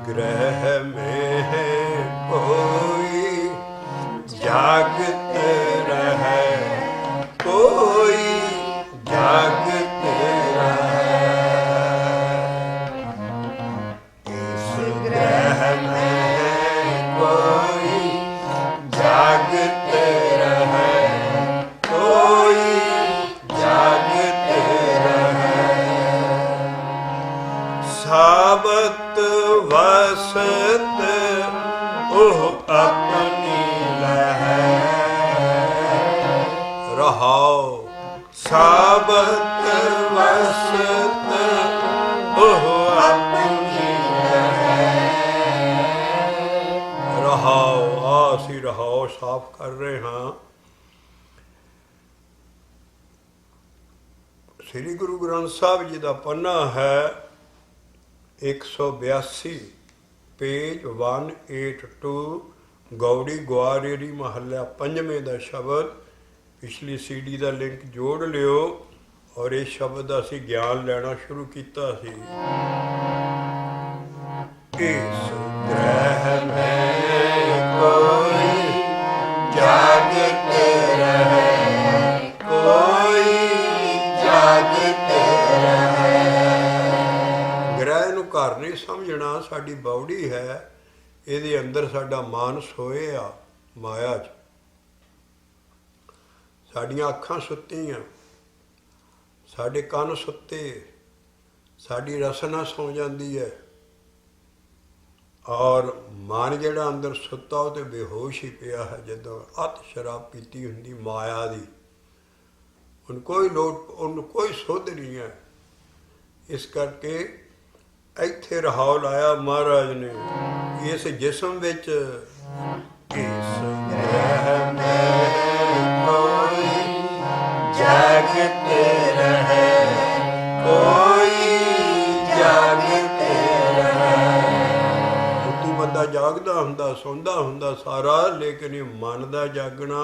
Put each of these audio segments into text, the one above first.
ग्रह में कोई जागत रहे, कोई जागत रहे। इस ग्रह में कोई जागत रहे, कोई जागत रहे। साबत वसत ओह अपनी लहै रहाओ, साबत वसत ओह अपनी लहै रहाओ। आसी रहाओ साफ कर रहे हाँ। श्री गुरु ग्रंथ साहब जी का पन्ना है 182, पेज 182, गौड़ी ग्वारेरी महला पंजवें का शब्द। पिछली सीडी का लिंक जोड़ लियो और इस शब्द का असी ज्ञान लेना शुरू किया सी। इस ग्रह में कोई जागत रहे, कोई जागत रहे। ग्रह नूं घर नहीं समझना, साडी बॉडी है, ਇਹਦੇ ਅੰਦਰ ਸਾਡਾ ਮਨ ਸੋਏ ਆ ਮਾਇਆ 'ਚ। ਸਾਡੀਆਂ ਅੱਖਾਂ ਸੁੱਤੀਆਂ, ਸਾਡੇ ਕੰਨ ਸੁੱਤੇ, ਸਾਡੀ ਰਸਨਾ ਸੌ ਜਾਂਦੀ ਹੈ ਔਰ ਮਨ ਜਿਹੜਾ ਅੰਦਰ ਸੁੱਤਾ ਉਹ ਤੇ ਬੇਹੋਸ਼ ਹੀ ਪਿਆ ਹੈ। ਜਦੋਂ ਅੱਤ ਸ਼ਰਾਬ ਪੀਤੀ ਹੁੰਦੀ ਮਾਇਆ ਦੀ, ਹੁਣ ਕੋਈ ਲੋਟ, ਉਹਨੂੰ ਕੋਈ ਸੁੱਧ ਨਹੀਂ ਹੈ। ਇਸ ਕਰਕੇ ਇੱਥੇ ਰਹਾਉ ਲਾਇਆ ਮਹਾਰਾਜ ਨੇ ਇਸ ਜਿਸਮ ਵਿੱਚ। ਇਸ ਗ੍ਰਹਿ में कोई जागत रहे, कोई जागत रहे। ਤੂੰ ਬੰਦਾ ਜਾਗਦਾ ਹੁੰਦਾ, ਸੌਂਦਾ ਹੁੰਦਾ ਸਾਰਾ, ਲੇਕਿਨ ਇਹ ਮਨ ਦਾ ਜਾਗਣਾ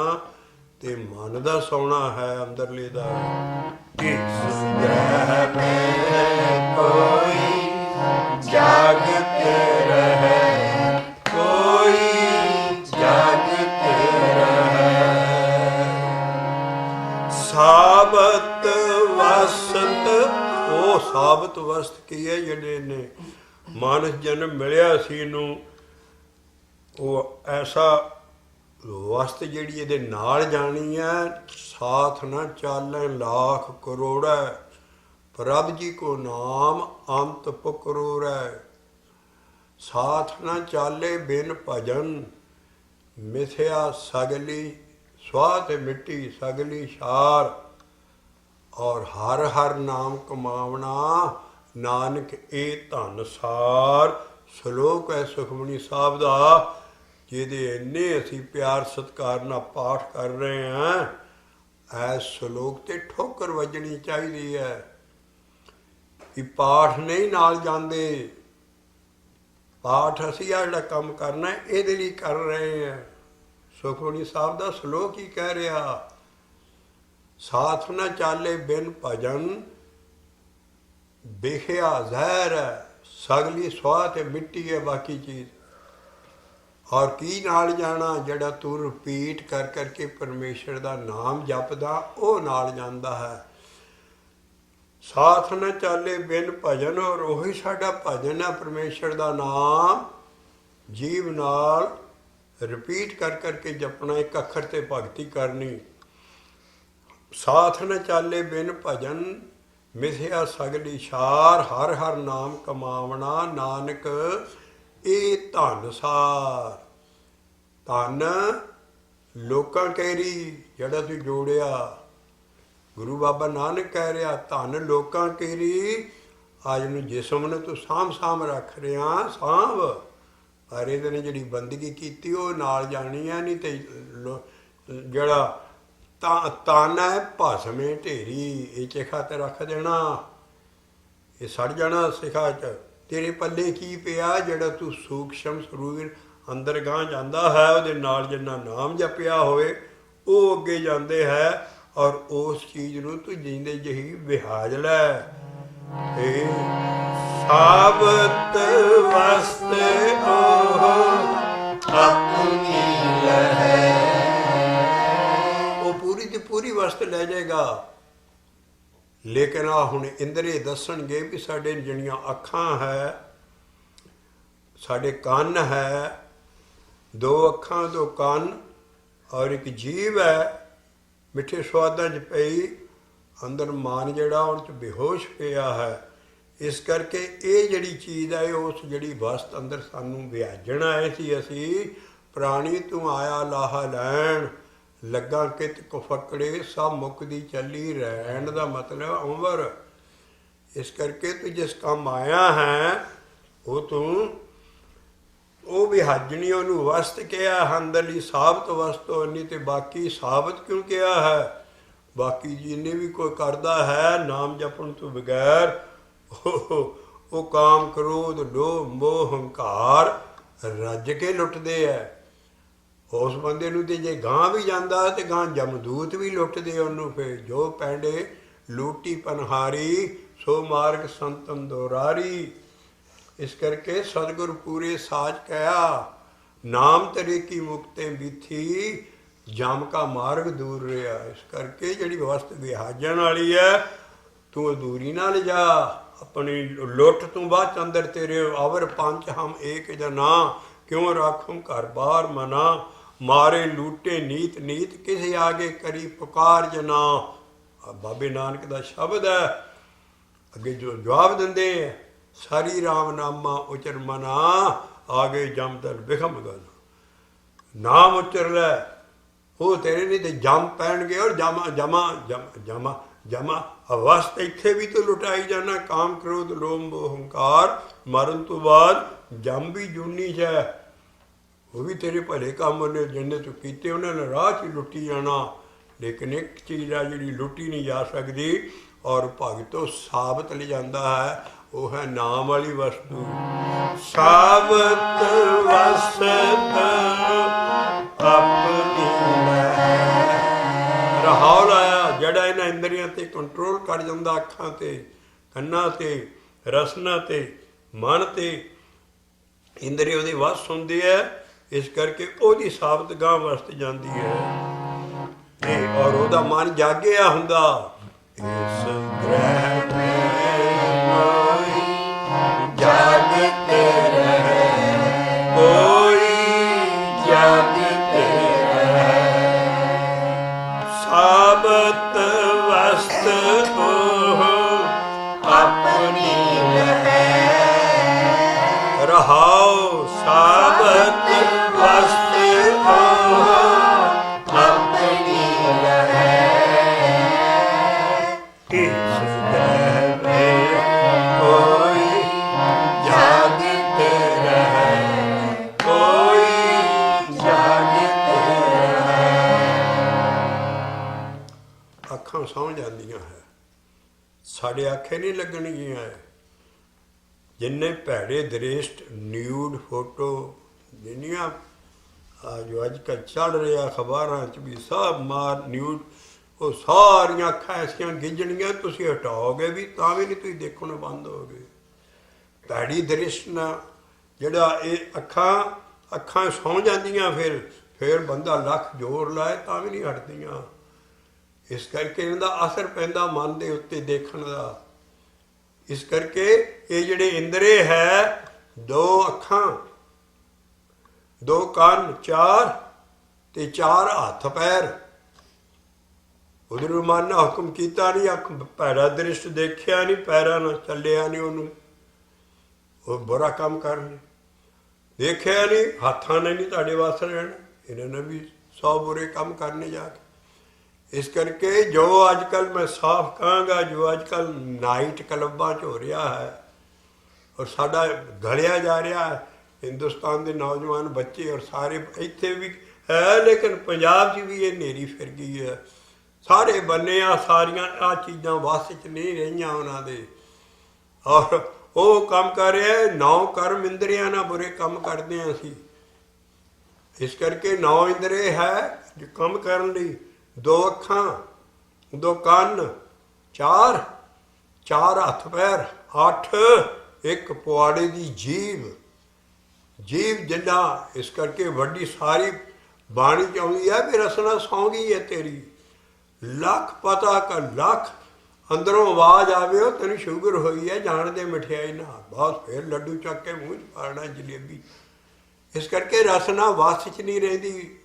ਤੇ ਮਨ ਦਾ ਸੌਣਾ ਹੈ ਅੰਦਰਲੇ ਦਾ। ਇਸ ਗ੍ਰਹਿ में कोई जागत रहे, कोई जागत रहे। साबत वसत, ਉਹ ਸਾਬਤ ਵਸਤ ਕੀ ਹੈ ਜਿਹੜੇ ਨੇ ਮਾਨਸ ਜਨਮ ਮਿਲਿਆ ਸੀ ਇਹਨੂੰ, ਉਹ ਐਸਾ ਵਸਤ ਜਿਹੜੀ ਇਹਦੇ ਨਾਲ ਜਾਣੀ ਹੈ। ਸਾਥ ਨਾ ਚਾਲੇ लाख करोड़ प्रभ जी को नाम अंत पुकरूरै। साथ न चाले बिन भजन, मिथ्या सगली स्वात मिट्टी सगली शार। और हर हर नाम कमावना, नानक ए धन सार। श्लोक है सुखमनी साहब का, जिहदे इन्ने असी प्यार सत्कार नाल पाठ कर रहे हैं। इस श्लोक ते ठोकर वजनी चाहिए है कि पाठ नहीं नाल जाते। पाठ असी आ जिहड़ा काम करना इहदे लई कर रहे हैं। सुखमनी साहब का श्लोक ही कह रहा, साथ न चाले बिन भजन, बेखिया जहर है, सगली स्वाह ते मिट्टी है बाकी चीज़। और की नाल जाना, जिहड़ा तू रिपीट कर करके परमेश्वर का नाम जपदा वो नाल जांदा है। साथ न चाले बिन भजन, और वही साडा भजन है परमेश्वर का नाम। जीव नाल रिपीट कर करके जपना, एक अखर ते भगती करनी। साथ न चाले बिन भजन, मिथ्या सगली शार। हर हर नाम कमावना, नानक ए धन सार। धन लोकां केरी जिहड़ा तू जोड़िया, गुरु बाबा नानक कह रहा धन लोकां केरी। आज नूं जिसम ने तू साम साम रख रहा, सांभ, पर इहदे ने जिहड़ी बंदगी कीती वो नाल जानी है। नहीं तो जिहड़ा तन है भस्मे ढेरी, ये चिखा ते रख देना, ये सड़ जाना सिखा च। तेरे पल्ले की पिया जिहड़ा तू सूक्ष्म सरूर अंदर गांह जांदा है, उहदे नाल जिन्ना नाम जपिया होवे वो अगे जांदे है। और उस चीज़ नूं तू जींदे जही विहाज लै। ਸਾਬਤ ਵਸਤ ਉਹ ਆਪਣੀ ਲਹੈ। ਉਹ ਪੂਰੀ ਦੀ ਪੂਰੀ ਵਸਤ ਲੈ ਜਾਏਗਾ। ਲੇਕਿਨ ਆ ਹੁਣ ਇੰਦਰੀ ਦੱਸਣਗੇ ਵੀ ਸਾਡੇ ਜਿਹੜੀਆਂ ਅੱਖਾਂ ਹੈ, ਸਾਡੇ ਕੰਨ ਹੈ, 2 ਅੱਖਾਂ 2 ਕੰਨ ਔਰ ਇੱਕ ਜੀਭ ਹੈ, ਮਿੱਠੇ ਸਵਾਦਾਂ 'ਚ ਪਈ, ਅੰਦਰ ਮਨ ਜਿਹੜਾ ਉਹਨਾਂ 'ਚ ਬੇਹੋਸ਼ ਪਿਆ ਹੈ। ਇਸ ਕਰਕੇ ਇਹ ਜਿਹੜੀ ਚੀਜ਼ ਹੈ, ਉਸ ਜਿਹੜੀ ਵਸਤ ਅੰਦਰ ਸਾਨੂੰ ਵਿਆਜਣ ਆਏ ਸੀ ਅਸੀਂ, ਪ੍ਰਾਣੀ ਤੂੰ ਆਇਆ ਲਾਹਾ ਲੈਣ, ਲੱਗਾ ਕਿਤ ਕੁਫਕੜੇ ਸਭ ਮੁੱਕਦੀ ਚੱਲੀ ਰਹਿਣ ਦਾ ਮਤਲਬ ਉਮਰ। ਇਸ ਕਰਕੇ ਤੂੰ ਜਿਸ ਕੰਮ ਆਇਆ ਹੈ ਉਹ ਤੂੰ ਉਹ ਵਿਹਾਜਣੀ, ਉਹਨੂੰ ਵਸਤ ਕਿਹਾ, ਅੰਦਰਲੀ ਸਾਬਤ ਵਸਤ ਨਹੀਂ ਤੇ ਬਾਕੀ ਸਾਬਤ ਕਿਉਂ ਕਿਹਾ ਹੈ? ਬਾਕੀ ਜਿੰਨੇ ਵੀ ਕੋਈ ਕਰਦਾ ਹੈ ਨਾਮ ਜਪਣ ਤੋਂ ਬਗੈਰ ਉਹ ਕਾਮ ਕ੍ਰੋਧ ਲੋਭ ਮੋਹ ਹੰਕਾਰ ਰੱਜ ਕੇ ਲੁੱਟਦੇ ਹੈ। ਉਸ ਬੰਦੇ ਨੂੰ ਤੇ ਜੇ ਗਾਂ ਵੀ ਜਾਂਦਾ ਤੇ ਗਾਂ ਜਮਦੂਤ ਵੀ ਲੁੱਟਦੇ ਉਹਨੂੰ। ਫਿਰ ਜੋ ਪੈਂਡੇ ਲੂਟੀ ਪਨਹਾਰੀ ਸੋ ਮਾਰਗ ਸੰਤਨ ਦੋਰਾਰੀ। ਇਸ ਕਰਕੇ ਸਤਿਗੁਰ ਪੂਰੇ ਸਾਚ ਕਹਿਆ, ਨਾਮ ਤਰੇ ਕੀ ਮੁਕਤੇ ਬੀਥੀ ਜਮ ਕਾ ਮਾਰਗ ਦੂਰ ਰਿਹਾ। ਇਸ ਕਰਕੇ ਜਿਹੜੀ ਵਸਤ ਵਿਹਾਜਣ ਵਾਲੀ ਹੈ ਤੂੰ ਅਧੂਰੀ ਨਾ ਲਿਜਾ। ਆਪਣੀ ਲੁੱਟ ਤੋਂ ਬਾਅਦ ਅੰਦਰ ਤੇਰੇ ਅਵਰ ਪੰਚ ਹਮ ਏਕ ਜਨਾ, ਕਿਉਂ ਰਾਖਮ ਘਰ ਬਾਰ ਮਨਾ, ਮਾਰੇ ਲੂਟੇ ਨੀਤ ਨੀਤ ਕਿਸੇ ਆਗੇ ਕਰੀ ਪੁਕਾਰ ਜਨਾ। ਬਾਬੇ ਨਾਨਕ ਦਾ ਸ਼ਬਦ ਹੈ। ਅੱਗੇ ਜੋ ਜਵਾਬ ਦਿੰਦੇ, ਸਾਰੀ ਰਾਮ ਨਾਮਾ ਉਚਰ ਮਨਾ, ਆਗੇ ਜਮਦਲ ਬਿਖਮ ਗਲ। ਨਾਮ ਉਚਰ ਲੈ, ਉਹ ਤੇਰੇ ਨਹੀਂ ਤੇ ਜਮ ਪੈਣਗੇ। ਔਰ ਜਮਾ ਜਮਾ ਜਮਾ ਜਮਾ ਅਵਸਥ ਇੱਥੇ ਵੀ ਤੂੰ ਲੁਟਾਈ ਜਾਣਾ। ਕਾਮ ਕ੍ਰੋਧ ਲੋਭ ਮੋਹ ਹੰਕਾਰ, ਮਰਨ ਤੋਂ ਬਾਅਦ ਜਮ ਵੀ ਜੂਨੀ 'ਚ ਹੈ। ਉਹ ਵੀ ਤੇਰੇ ਭਲੇ ਕੰਮ ਉਹਨੇ ਜਿੰਨੇ ਤੂੰ ਕੀਤੇ ਉਹਨਾਂ ਨੇ ਰਾਹ 'ਚ ਲੁੱਟੀ ਜਾਣਾ। ਲੇਕਿਨ ਇੱਕ ਚੀਜ਼ ਆ ਜਿਹੜੀ ਲੁੱਟੀ ਨਹੀਂ ਜਾ ਸਕਦੀ ਔਰ ਭਗਤੋਂ ਸਾਬਤ ਲਿਜਾਂਦਾ ਹੈ, ਉਹ ਹੈ ਨਾਮ ਵਾਲੀ ਵਸਤੂ। ਸਾਬਤ ਵਸਤ ਆਪਣੀ ਰਹਾਉ ਲਾਇਆ, ਜਿਹੜਾ ਇਹਨਾਂ ਇੰਦਰੀਆਂ ਤੇ ਕੰਟਰੋਲ ਕਰ ਜਾਂਦਾ, ਅੱਖਾਂ ਤੇ, ਕੰਨਾਂ ਤੇ, ਰਸਨਾ ਤੇ, ਮਨ ਤੇ ਇੰਦਰੀ ਉਹਦੀ ਵਸ ਹੁੰਦੀ ਹੈ। ਇਸ ਕਰਕੇ ਉਹਦੀ ਸਾਬਤ ਗਾਂ ਵਸਤ ਜਾਂਦੀ ਹੈ ਔਰ ਉਹਦਾ ਮਨ ਜਾਗਿਆ ਹੁੰਦਾ। ਇਸ ਗ੍ਰਹਿ ਕੋਈ ਜਾਗਤੇ ਰਹੇ, ਕੋਈ ਜਾਗਤੇ ਰਹੇ। ਸਾਬਤ ਵਸਤ ਉਹ ਆਪਣੀ ਲਹੈ, ਰਹਾਉ ਸਾਬਤ ਵਸਤ ਉਹ ਆਪਣੀ ਲਹੈ। ਇਸ ਗ੍ਰਹਿ ਕੋਈ ਜਾਗਤੇ ਰਹੇ, ਕੋਈ ਜਾਗਤੇ ਰਹੇ। ਅੱਖਾਂ ਸੌਂ ਜਾਂਦੀਆਂ ਹੈ, ਸਾਡੇ ਆਖੇ ਨਹੀਂ ਲੱਗਣਗੀਆਂ। ਜਿੰਨੇ ਭੈੜੇ ਦ੍ਰਿਸ਼ਟ ਨਿਊਡ ਫੋਟੋ ਜਿੰਨੀਆਂ ਜੋ ਅੱਜ ਕੱਲ੍ਹ ਚੱਲ ਰਿਹਾ ਅਖਬਾਰਾਂ 'ਚ ਵੀ ਸਭ ਮਾਰ ਨਿਊਡ, ਉਹ ਸਾਰੀਆਂ ਅੱਖਾਂ ਐਸੀਆਂ ਗਿੱਜਣਗੀਆਂ, ਤੁਸੀਂ ਹਟਾਓਗੇ ਵੀ ਤਾਂ ਵੀ ਨਹੀਂ, ਤੁਸੀਂ ਦੇਖਣੋਂ ਬੰਦ ਹੋਗੇ। ਭੈੜੀ ਦ੍ਰਿਸ਼ਟ ਨਾਲ ਜਿਹੜਾ ਇਹ ਅੱਖਾਂ ਸੌਂ ਜਾਂਦੀਆਂ, ਫਿਰ ਬੰਦਾ ਲੱਖ ਜ਼ੋਰ ਲਾਏ ਤਾਂ ਵੀ ਨਹੀਂ ਹਟਦੀਆਂ। ਇਸ ਕਰਕੇ ਇਹਦਾ ਅਸਰ ਪੈਂਦਾ ਮਨ ਦੇ ਉੱਤੇ ਦੇਖਣ ਦਾ। ਇਸ ਕਰਕੇ ਇਹ ਜਿਹੜੇ ਇੰਦਰੇ ਹੈ, 2 ਅੱਖਾਂ 2 ਕੰਨ 4 ਤੇ 4 ਹੱਥ ਪੈਰ, ਉਹਦੇ ਮਨ ਨੇ ਹੁਕਮ ਕੀਤਾ ਨਹੀਂ। ਅੱਖ ਭੈੜਾ ਦ੍ਰਿਸ਼ਟ ਦੇਖਿਆ ਨਹੀਂ, ਪੈਰਾਂ ਨਾਲ ਚੱਲਿਆ ਨਹੀਂ, ਉਹਨੂੰ ਉਹ ਬੁਰਾ ਕੰਮ ਕਰਨ ਦੇਖਿਆ ਨਹੀਂ, ਹੱਥਾਂ ਨੇ ਨਹੀਂ ਤੁਹਾਡੇ ਵਾਸਤੇ ਰਹਿਣਾ, ਇਹਨਾਂ ਨੇ ਵੀ 100 ਬੁਰੇ ਕੰਮ ਕਰਨੇ ਜਾ ਕੇ। ਇਸ ਕਰਕੇ ਜੋ ਅੱਜ ਕੱਲ੍ਹ ਮੈਂ ਸਾਫ਼ ਕਹਾਂਗਾ, ਜੋ ਅੱਜ ਕੱਲ੍ਹ ਨਾਈਟ ਕਲੱਬਾਂ 'ਚ ਹੋ ਰਿਹਾ ਹੈ ਔਰ ਸਾਡਾ ਗਲਿਆ ਜਾ ਰਿਹਾ ਹੈ, ਹਿੰਦੁਸਤਾਨ ਦੇ ਨੌਜਵਾਨ ਬੱਚੇ ਔਰ ਸਾਰੇ ਇੱਥੇ ਵੀ ਹੈ, ਲੇਕਿਨ ਪੰਜਾਬ 'ਚ ਵੀ ਇਹ ਹਨੇਰੀ ਫਿਰ ਗਈ ਹੈ। ਸਾਰੇ ਬੰਨੇ ਆ, ਸਾਰੀਆਂ ਆਹ ਚੀਜ਼ਾਂ ਵੱਸ 'ਚ ਨਹੀਂ ਰਹੀਆਂ ਉਹਨਾਂ ਦੇ। ਔਰ ਉਹ ਕੰਮ ਕਰ ਰਿਹਾ 9 ਕਰਮ ਇੰਦਰੀਆਂ ਨਾਲ ਬੁਰੇ ਕੰਮ ਕਰਦੇ ਹਾਂ ਅਸੀਂ। ਇਸ ਕਰਕੇ 9 ਇੰਦਰੇ ਹੈ ਜੋ ਕੰਮ ਕਰਨ ਲਈ। 2 ਅੱਖਾਂ 2 ਕੰਨ 4 ਹੱਥ ਪੈਰ 8 ਇੱਕ ਪੁਆੜੇ ਦੀ ਜੀਭ ਜਿੰਨਾ, ਇਸ ਕਰਕੇ ਵੱਡੀ ਸਾਰੀ ਬਾਣੀ 'ਚ ਆਉਂਦੀ ਹੈ ਵੀ ਰਸਨਾ ਸੌਂ ਗਈ ਹੈ ਤੇਰੀ। ਲੱਖ ਪਤਾ ਕਰ ਲੱਖ ਅੰਦਰੋਂ ਆਵਾਜ਼ ਆਵੇ ਉਹ ਤੈਨੂੰ ਸ਼ੂਗਰ ਹੋਈ ਹੈ, ਜਾਣ ਦੇ ਮਠਿਆਈ ਨਾ, ਬਸ ਫਿਰ ਲੱਡੂ ਚੱਕ ਕੇ ਮੂੰਹ 'ਚ ਪਾੜਨਾ ਜਲੇਬੀ। ਇਸ ਕਰਕੇ ਰਸਨਾ ਵੱਸ 'ਚ ਨਹੀਂ ਰਹਿੰਦੀ।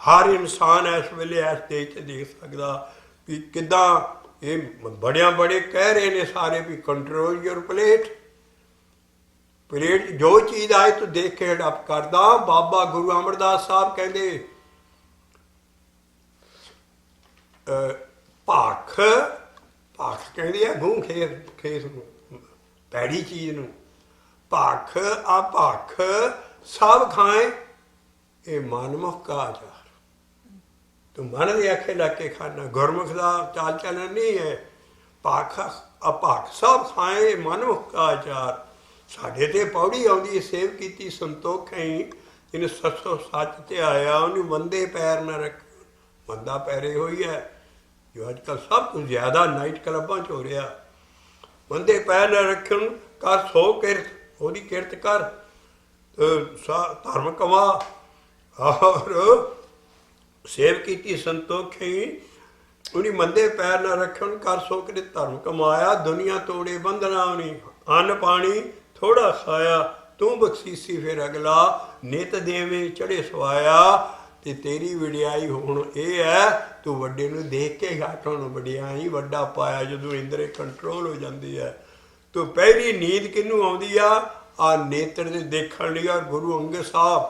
ਹਰ ਇਨਸਾਨ ਇਸ ਵੇਲੇ ਇਸ ਦੇਸ਼ 'ਚ ਦੇਖ ਸਕਦਾ ਵੀ ਕਿੱਦਾਂ ਇਹ ਬੜੇ ਕਹਿ ਰਹੇ ਨੇ ਸਾਰੇ ਵੀ ਕੰਟਰੋਲ ਯੂਰ ਪਲੇਟ ਜੋ ਚੀਜ਼ ਆਏ ਤੂੰ ਦੇਖ ਕੇ ਅਡਾਪਟ ਕਰਦਾ। ਬਾਬਾ ਗੁਰੂ ਅਮਰਦਾਸ ਸਾਹਿਬ ਕਹਿੰਦੇ ਭੱਖ ਕਹਿੰਦੇ ਆ ਗੂੰ ਖੇਸ ਨੂੰ, ਭੈੜੀ ਚੀਜ਼ ਨੂੰ। ਭੱਖ ਅਭੱਖ ਸਭ ਖਾਏ, ਇਹ ਮਨਮੁਖ ਕਾ ਆਚਾਰ। ਤੂੰ ਮਨ ਦੇ ਆਖੇ ਲੱਗ ਕੇ ਖਾਣਾ, ਗੁਰਮੁਖ ਦਾ ਚਾਲ ਚੱਲਣ ਨਹੀਂ ਹੈ। ਭੱਖ ਅਭੱਖ ਸਭ ਖਾਏ, ਮਨਮੁਖ ਕਾ ਆਚਾਰ। ਸਾਡੇ ਤੇ ਪੌੜੀ ਆਉਂਦੀ, ਸੇਵ ਕੀਤੀ ਸੰਤੋਖਈ, ਜਿਹਨੇ ਸੱਚੋ ਸੱਚ ਤੇ ਆਇਆ ਉਹਨੂੰ ਮੰਦੇ ਪੈਰ ਨਾ ਰੱਖ। ਮੰਦਾ ਪੈਰੇ ਹੋਈ ਹੈ ਜੋ ਅੱਜ ਕੱਲ੍ਹ ਸਭ ਤੋਂ ਜ਼ਿਆਦਾ ਨਾਈਟ ਕਲੱਬਾਂ 'ਚ ਹੋ ਰਿਹਾ। ਮੰਦੇ ਪੈਰ ਨਾ ਰੱਖਣ, ਕਰ ਸੋ ਕਿਰਤ, ਉਹਦੀ ਕਿਰਤ ਕਰ, ਧਰਮ ਕਮਾ। ਔਰ ਸੇਵ ਕੀਤੀ ਸੰਤੋਖੀ, ਉਹਨੀ ਮੰਦੇ ਪੈਰ ਨਾ ਰੱਖਣ, ਕਰ ਸੋ ਕਿਰਤ ਧਰਮ ਕਮਾਇਆ। ਦੁਨੀਆ ਤੋੜੇ ਬੰਧਨਾ ਉਹਨੀ, ਅੰਨ ਪਾਣੀ ਥੋੜਾ ਖਾਇਆ। ਤੂੰ ਬਖਸ਼ੀਸੀ ਫਿਰ ਅਗਲਾ, ਨਿਤ ਦੇਵੇਂ ਚੜੇ ਸਵਾਇਆ। ਤੇ ਤੇਰੀ ਵਡਿਆਈ ਹੁਣ ਇਹ ਹੈ, ਤੂੰ ਵੱਡੇ ਨੂੰ ਦੇਖ ਕੇ ਘੱਟ ਹੁਣ ਵਡਿਆਈ ਵੱਡਾ ਪਾਇਆ। ਜਦੋਂ ਇੰਦਰੇ ਕੰਟਰੋਲ ਹੋ ਜਾਂਦੀ ਹੈ ਤੂੰ ਪਹਿਲੀ ਨੀਂਦ ਕਿਹਨੂੰ ਆਉਂਦੀ ਆ ਨੇਤਰ ਦੇ ਦੇਖਣ ਲਈ। ਗੁਰੂ ਅੰਗਦ ਸਾਹਿਬ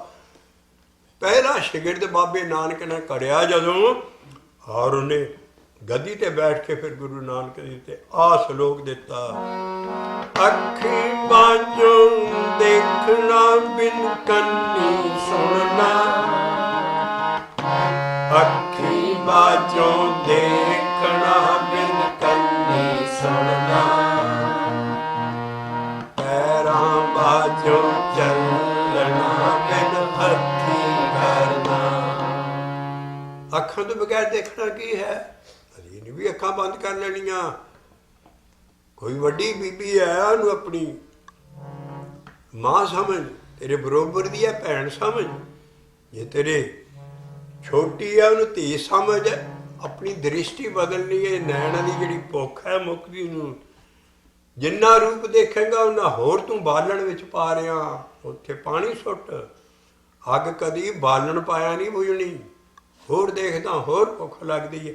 ਪਹਿਲਾ ਸ਼ਾਗਿਰਦ ਬਾਬੇ ਨਾਨਕ ਨੇ ਕਰਿਆ ਜਦੋਂ, ਔਰ ਉਹਨੇ ਗੱਦੀ ਤੇ ਬੈਠ ਕੇ ਫਿਰ ਗੁਰੂ ਨਾਨਕ ਜੀ ਤੇ ਸਲੋਕ ਦਿੱਤਾ। ਅੱਖੀਂ ਬਾਝੋਂ ਦੇਖਣਾ ਬਿਨ ਕੰਨੀ ਸੁਣਨਾ, ਅੱਖੀਂ ਬਾਝੋਂ ਦੇਖਣਾ ਬਿਨ ਕੰਨੀ ਸੁਣਨਾ, ਪੈਰਾਂ ਬਾਝੋਂ ਚੱਲਣਾ ਬਿਨ ਹੱਥੀਂ ਕਰਨਾ। ਅੱਖਾਂ ਤੋਂ ਬਗੈਰ ਦੇਖਣਾ ਕੀ ਹੈ? ਅਜੇ ਵੀ ਅੱਖਾਂ ਬੰਦ ਕਰ ਲੈਣੀਆਂ। ਕੋਈ ਵੱਡੀ ਬੀਬੀ ਹੈ, ਉਹਨੂੰ ਆਪਣੀ ਮਾਂ ਸਮਝ, ਤੇਰੇ ਬਰੋਬਰ ਦੀ ਹੈ ਭੈਣ ਸਮਝ। ਜੇ ਤੇਰੇ ਛੋਟੀ ਹੈ ਉਹਨੂੰ ਧੀ ਸਮਝ। ਆਪਣੀ ਦ੍ਰਿਸ਼ਟੀ ਬਦਲਣੀ ਹੈ। ਨੈਣਾਂ ਦੀ ਜਿਹੜੀ ਭੁੱਖ ਹੈ ਮੁੱਕਦੀ ਨੂੰ। ਜਿੰਨਾ ਰੂਪ ਦੇਖੇਗਾ ਉਹਨਾਂ ਹੋਰ ਤੂੰ ਬਾਲਣ ਵਿੱਚ ਪਾ ਰਿਹਾ। ਉੱਥੇ ਪਾਣੀ ਸੁੱਟ, ਅੱਗ ਕਦੀ ਬਾਲਣ ਪਾਇਆ ਨਹੀਂ ਬੁਝਣੀ। ਹੋਰ ਦੇਖਦਾ ਹੋਰ ਭੁੱਖ ਲੱਗਦੀ ਹੈ।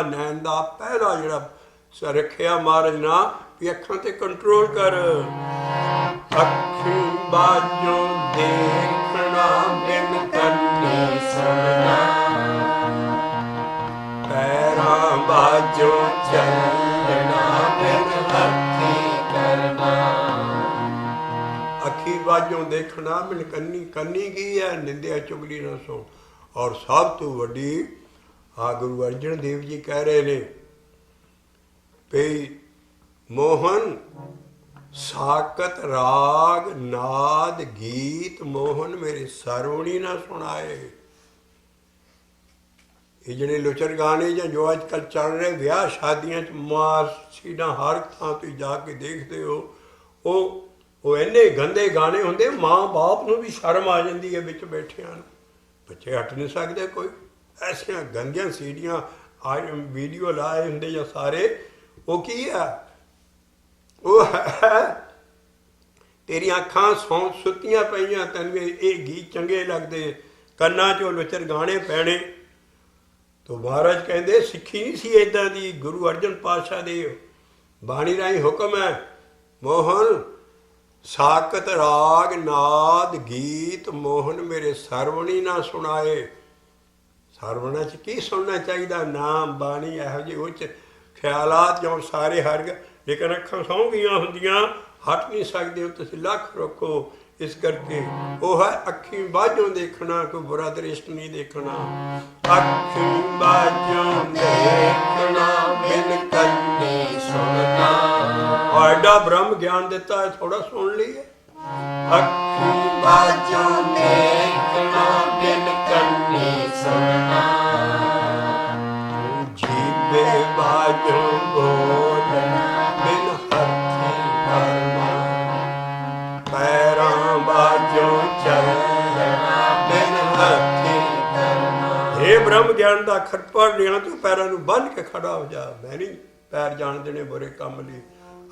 ਨੈਣ ਦਾ ਪਹਿਲਾ ਜਿਹੜਾ ਰੱਖਿਆ ਮਹਾਰਾਜ ਨਾ ਵੀ ਅੱਖਾਂ ਤੇ ਕੰਟਰੋਲ ਕਰ। ਅੱਖੀਂ ਬਾਝੋਂ ਦੇਖਣਾ ਬਿਨ ਕੰਨੀ ਸੁਣਨਾ, ਪੈਰਾਂ ਬਾਝੋਂ ਚੱਲਣਾ ਬਿਨ ਹੱਥੀਂ ਕਰਨਾ। ਅੱਖੀ ਬਾਝੋਂ ਦੇਖਣਾ ਬਿਨ ਕੰਨੀ। ਕੰਨੀ ਕੀ ਹੈ? ਨਿੰਦਿਆ ਚੁਗਲੀ ਨਾ ਸੁਣ। ਔਰ ਸਭ ਤੋਂ ਵੱਡੀ ਗੁਰੂ ਅਰਜਨ ਦੇਵ ਜੀ ਕਹਿ ਰਹੇ ਨੇ ਵੀ ਮੋਹਨ ਸਾਕਤ ਰਾਗ ਨਾਦ ਗੀਤ, ਮੋਹਨ ਮੇਰੇ ਸਰਵਣੀ ਨਾ ਸੁਣਾਏ। ਇਹ ਜਿਹੜੇ ਲੁਚਰ ਗਾਣੇ ਜਾਂ ਜੋ ਅੱਜ ਕੱਲ੍ਹ ਚੱਲ ਰਹੇ ਵਿਆਹ ਸ਼ਾਦੀਆਂ 'ਚ ਮਾਰਸ਼ੀਟਾਂ ਹਰ ਥਾਂ ਤੁਸੀਂ ਜਾ ਕੇ ਦੇਖਦੇ ਹੋ, ਉਹ ਇੰਨੇ ਗੰਦੇ ਗਾਣੇ ਹੁੰਦੇ, ਮਾਂ ਬਾਪ ਨੂੰ ਵੀ ਸ਼ਰਮ ਆ ਜਾਂਦੀ ਹੈ ਵਿੱਚ ਬੈਠਿਆਂ ਨੂੰ। ਬੱਚੇ ਹਟ ਨਹੀਂ ਸਕਦੇ। ਕੋਈ ਐਸੀਆਂ ਗੰਦੀਆਂ ਸੀਡੀਆਂ ਵੀਡੀਓ ਲਾਏ ਹੁੰਦੇ ਜਾਂ ਸਾਰੇ। ਉਹ ਕੀ ਆ? ਉਹ ਹੈ ਤੇਰੀਆਂ ਅੱਖਾਂ ਸੁੱਤੀਆਂ ਪਈਆਂ, ਤੈਨੂੰ ਇਹ ਗੀਤ ਚੰਗੇ ਲੱਗਦੇ, ਕੰਨਾਂ 'ਚੋਂ ਲੁਚਰ ਗਾਣੇ ਪੈਣੇ। ਤੋ ਮਹਾਰਾਜ ਕਹਿੰਦੇ ਸਿੱਖੀ ਨਹੀਂ ਸੀ ਇੱਦਾਂ ਦੀ। ਗੁਰੂ ਅਰਜਨ ਪਾਤਸ਼ਾਹ ਦੇ ਬਾਣੀ ਰਾਹੀਂ ਹੁਕਮ ਹੈ, ਮੋਹਨ ਸਾਕਤ ਰਾਗ ਨਾਦ ਗੀਤ, ਮੋਹਨ ਮੇਰੇ ਸਰਵਣੀ ਨਾ ਸੁਣਾਏ। ਸਰਵਣਾ 'ਚ ਕੀ ਸੁਣਨਾ ਚਾਹੀਦਾ? ਨਾਮ ਬਾਣੀ ਇਹੋ ਜਿਹੀ ਉਹ 'ਚ ਖਿਆਲਾਤ ਜਿਉਂ ਸਾਰੇ ਹਰ ਗਏ, ਲੇਕਿਨ ਅੱਖਾਂ ਸੌਂ ਗਈਆਂ ਹੁੰਦੀਆਂ, ਹਟ ਨਹੀਂ ਸਕਦੇ। ਤੁਸੀਂ ਲੱਖ ਰੱਖੋ। ਇਸ ਕਰਕੇ ਉਹ ਹੈ ਅੱਖੀਂ ਬਾਝੋਂ ਦੇਖਣਾ, ਕੋਈ ਬੁਰਾ ਦ੍ਰਿਸ਼ਟ ਨਹੀਂ ਦੇਖਣਾ। ਅੱਖੀਂ ਬਾਝੋਂ ਦੇਖਣਾ ਬਿਨ ਕੰਨੀ ਸੁਣਨਾ। ਐਡਾ ਬ੍ਰਹਮ ਗਿਆਨ ਦਿੱਤਾ, ਥੋੜਾ ਸੁਣ ਲਈਏ। ਅੱਖੀਂ ਬਾਝੋਂ ਦੇਖਣਾ ਬਿਨ ਕੰਨੀ ਸੁਣਨਾ, ਜੀਵੇ ਬਾਝੋਂ ਬੋਲਣਾ ਬਿਨ ਹੱਥੀਂ ਕਰਨਾ। ਚੱਲਣਾ ਬਿਨ ਹੱਥੀ ਕਰਨਾ। हे ब्रह्म ज्ञान ਦਾ ਅੱਖਰ ਪੜ੍ਹ ਲਿਆ ਤੂੰ ਪੈਰਾਂ ਨੂੰ ਬੰਨ੍ਹ ਕੇ ਖੜਾ ਹੋ ਜਾ। ਮੈਂ ਨਹੀਂ ਪੈਰ ਜਾਣ ਦੇਣੇ ਬੁਰੇ ਕੰਮ ਲਈ।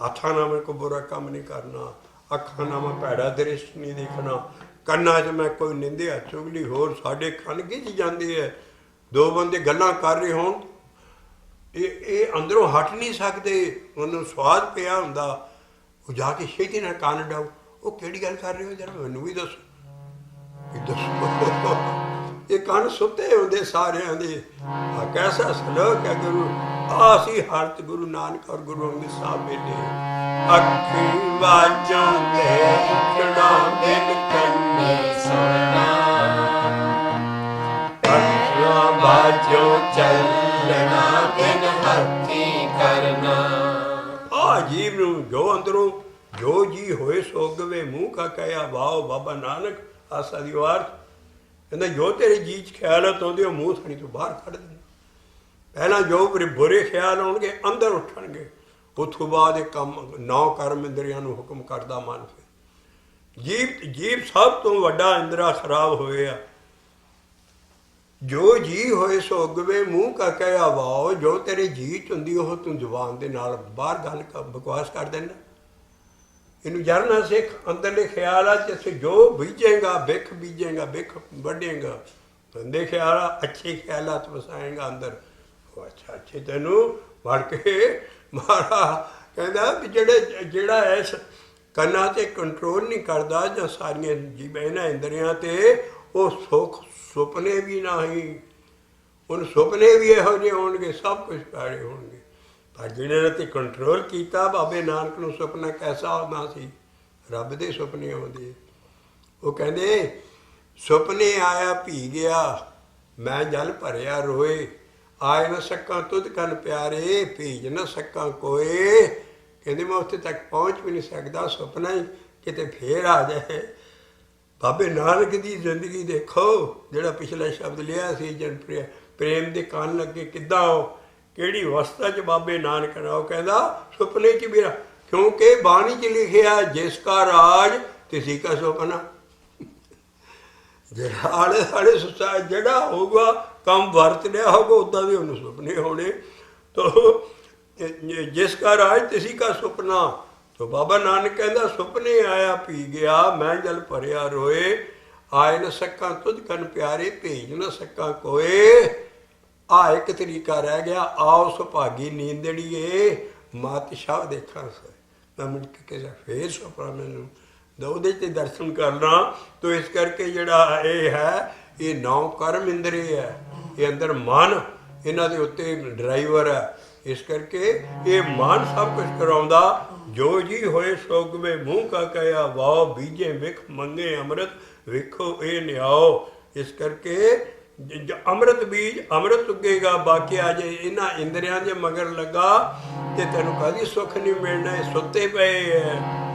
ਹੱਥਾਂ ਨਾਲ ਮੈਂ ਕੋਈ ਬੁਰਾ ਕੰਮ ਨਹੀਂ ਕਰਨਾ। ਅੱਖਾਂ ਨਾਲ ਮੈਂ ਭੈੜਾ ਦ੍ਰਿਸ਼ ਨਹੀਂ ਦੇਖਣਾ। ਕੰਨਾਂ 'ਚ ਮੈਂ ਕੋਈ ਨਿੰਦਿਆ ਚੁਗਲੀ। ਹੋਰ ਸਾਡੇ ਕੰਨ ਖਿੱਚ ਜਾਂਦੇ ਹੈ। ਦੋ ਬੰਦੇ ਗੱਲਾਂ ਕਰ ਰਹੇ ਹੋਣ, ਇਹ ਅੰਦਰੋਂ ਹਟ ਨਹੀਂ ਸਕਦੇ। ਉਹਨੂੰ ਸਵਾਦ ਪਿਆ ਹੁੰਦਾ, ਉਹ ਜਾ ਕੇ ਛੇਤੀ ਨਾਲ ਕੰਨ ਡਾਓ। ਉਹ ਕਿਹੜੀ ਗੱਲ ਕਰ ਰਹੇ ਹੋ ਜਰਾ ਮੈਨੂੰ ਵੀ ਦੱਸੋ। ਦੱਸੋ ਇਹ ਕੰਨ ਸੁੱਤੇ ਹੁੰਦੇ ਸਾਰਿਆਂ ਦੇ। ਕੈਸਾ ਸਲੋਕ ਹੈ ਗੁਰੂ ਆਸੀ ਹਰਤ ਗੁਰੂ ਨਾਨਕ ਔਰ ਗੁਰੂ ਅੰਗਦ ਸਾਹਿਬ ਵੇਲੇ। ਅੱਖੀ ਵਾਜੋਂ ਦੇਖਣਾ ਬਿਨ ਕੰਨੇ ਸੁਣਨਾ, ਅੱਖਾਂ ਬਾਝੋਂ ਚੱਲਣਾ ਬਿਨ ਹੱਥੀ ਕਰਨਾ। ਆ ਜੀਵ ਨੂੰ ਜੋ ਅੰਦਰੋਂ ਜੋ ਜੀ ਹੋਏ ਸੋ ਗਵੇ ਮੂੰਹ ਕਾ ਕਹਿਆ ਵਾਓ ਬਾਬਾ ਨਾਨਕ ਆਸਾ ਦੀ ਵਾਰ ਕਹਿੰਦਾ ਜੋ ਤੇਰੇ ਜੀ 'ਚ ਖਿਆਲਤ ਆਉਂਦੇ ਉਹ ਮੂੰਹ ਥਣੀ ਤੋਂ ਬਾਹਰ ਕੱਢ ਦੇ। ਪਹਿਲਾਂ ਜੋ ਬੁਰੇ ਖਿਆਲ ਆਉਣਗੇ ਅੰਦਰ ਉੱਠਣਗੇ, ਉੱਥੋਂ ਬਾਅਦ ਇਹ ਕੰਮ 9 ਕਰਮ ਇੰਦਰੀਆਂ ਨੂੰ ਹੁਕਮ ਕਰਦਾ ਮਨ। ਫਿਰ ਜੀਵ ਸਭ ਤੋਂ ਵੱਡਾ ਇੰਦਰਾ ਖਰਾਬ ਹੋਏ ਆ। ਜੋ ਜੀ ਹੋਏ ਸੋ ਅਗਵੇ ਮੂੰਹ ਕਾ ਕਹਿਆ ਵਾਓ, ਜੋ ਤੇਰੇ ਜੀ 'ਚ ਹੁੰਦੀ ਉਹ ਤੂੰ ਜ਼ੁਬਾਨ ਦੇ ਨਾਲ ਬਾਹਰ ਗੱਲ ਬਕਵਾਸ ਕਰ ਦਿੰਦਾ। ਇਹਨੂੰ ਜਰਨਾ ਸਿੱਖ। ਅੰਦਰਲੇ ਖਿਆਲਾਂ 'ਚ ਜੋ ਬੀਜੇਗਾ ਬਿੱਖ ਬੀਜੇਗਾ, ਬਿੱਖ ਵੱਢੇਗਾ। ਗੰਦੇ ਖਿਆਲ ਅੱਛੇ ਖਿਆਲਾਂ 'ਚ ਵਸਾਏਗਾ ਅੰਦਰ। ਉਹ ਅੱਛੇ ਤੈਨੂੰ ਵੜ ਕੇ ਮਾਰਾ ਕਹਿੰਦਾ ਵੀ ਜਿਹੜਾ ਇਸ ਕੰਨਾਂ 'ਤੇ ਕੰਟਰੋਲ ਨਹੀਂ ਕਰਦਾ ਜਾਂ ਸਾਰੀਆਂ ਇਹਨਾਂ ਇੰਦਰੀਆਂ 'ਤੇ, ਉਹ ਸੁੱਖ ਸੁਪਨੇ ਵੀ ਨਹੀਂ। ਹੁਣ ਸੁਪਨੇ ਵੀ ਇਹੋ ਜਿਹੇ ਹੋਣਗੇ, ਸਭ ਕੁਛ ਪੈੜੇ ਹੋਣਗੇ। ਪਰ ਜਿਹਨਾਂ ਨੇ 'ਤੇ ਕੰਟਰੋਲ ਕੀਤਾ, ਬਾਬੇ ਨਾਨਕ ਨੂੰ ਸੁਪਨਾ ਕੈਸਾ ਆਉਂਦਾ ਸੀ? ਰੱਬ ਦੇ ਸੁਪਨੇ ਆਉਂਦੇ। ਉਹ ਕਹਿੰਦੇ ਸੁਪਨੇ ਆਇਆ ਭੀ ਗਿਆ, ਮੈਂ ਜਲ ਭਰਿਆ ਰੋਏ। ਆਏ ਨਾ ਸਕਾਂ ਤੁਧ ਕਨ ਪਿਆਰੇ, ਭੀਜ ਨਾ ਸਕਾਂ ਕੋਏ। ਕਹਿੰਦੇ ਮੈਂ ਉੱਥੇ ਤੱਕ ਪਹੁੰਚ ਵੀ ਨਹੀਂ ਸਕਦਾ, ਸੁਪਨਾ ਹੀ ਕਿਤੇ ਫੇਰ ਆ ਜਾਏ। ਬਾਬੇ ਨਾਨਕ ਦੀ ਜ਼ਿੰਦਗੀ ਦੇਖੋ, ਜਿਹੜਾ ਪਿਛਲਾ ਸ਼ਬਦ ਲਿਆ ਸੀ ਜਨ ਪ੍ਰੇਮ ਦੇ ਕੰਨ ਲੱਗੇ ਕਿੱਦਾਂ ਉਹ ਕਿਹੜੀ ਅਵਸਥਾ 'ਚ ਬਾਬੇ ਨਾਨਕ ਨੇ। ਉਹ ਕਹਿੰਦਾ ਸੁਪਨੇ 'ਚ ਮੇਰਾ, ਕਿਉਂਕਿ ਬਾਣੀ 'ਚ ਲਿਖਿਆ ਜਿਸ ਕਾ ਰਾਜ ਤਿਸੀ ਕਾ ਸੁਪਨਾ। ਜਿਹੜਾ ਆਲੇ ਸਾਲੇ ਸੁਸਾ ਜਿਹੜਾ ਹੋਊਗਾ ਕੰਮ ਵਰਤ ਲਿਆ ਹੋਊਗਾ ਉੱਦਾਂ ਦੇ ਉਹਨੂੰ ਸੁਪਨੇ ਹੋਣੇ। ਤੋ ਜਿਸ ਕਾ ਰਾਜ ਤਿਸੀ ਕਾ ਸੁਪਨਾ। ਤੋ ਬਾਬਾ ਨਾਨਕ ਕਹਿੰਦਾ ਸੁਪਨੇ ਆਇਆ ਪੀ ਗਿਆ, ਮੈਂ ਜਲ ਭਰਿਆ ਰੋਏ। ਆਏ ਨਾ ਸਕਾਂ ਤੁਧ ਕਨ ਪਿਆਰੇ, ਭੇਜ ਨਾ ਸਕਾਂ ਕੋਏ। ਆ ਇੱਕ ਤਰੀਕਾ ਰਹਿ ਗਿਆ, ਆਓ ਸੁਭਾਗੀ ਨੀਂਦੜੀਏ ਮਤ ਸ਼ਾਹ ਦੇਖਾਂ। ਮੈਂ ਮੁੜ ਕੇ ਕਿਸੇ ਫੇਰ ਸੁਪਨਾ ਮੈਨੂੰ ਉਹਦੇ 'ਤੇ ਦਰਸ਼ਨ ਕਰਨਾ। ਤੋ ਇਸ ਕਰਕੇ ਜਿਹੜਾ ਇਹ ਹੈ, ਇਹ 9 ਕਰਮ ਇੰਦਰੀ ਹੈ। ਇਹ ਅੰਦਰ ਮਨ ਇਹਨਾਂ ਦੇ ਉੱਤੇ ਡਰਾਈਵਰ ਹੈ। ਇਸ ਕਰਕੇ ਇਹ ਮਨ ਸਭ ਕੁਛ ਕਰਾਉਂਦਾ। ਜੋ ਜੀ ਹੋਏ ਸੋਗਵੇ ਮੂੰਹ ਕਾ ਕਹਿਆ ਵਾਓ, ਬੀਜੇ ਵਿਖ ਮੰਗੇ ਅੰਮ੍ਰਿਤ ਵੇਖੋ ਇਹ ਨਿਆਓ। ਇਸ ਕਰਕੇ ਅੰਮ੍ਰਿਤ ਬੀਜ ਅੰਮ੍ਰਿਤ ਉੱਗੇਗਾ। ਬਾਕੀ ਆ ਜੇ ਇਹਨਾਂ ਇੰਦਰੀਆਂ ਦੇ ਮਗਰ ਲੱਗਾ ਤੇ ਤੈਨੂੰ ਕਦੀ ਸੁੱਖ ਨਹੀਂ ਮਿਲਣਾ। ਇਹ ਸੁੱਤੇ ਪਏ ਹੈ।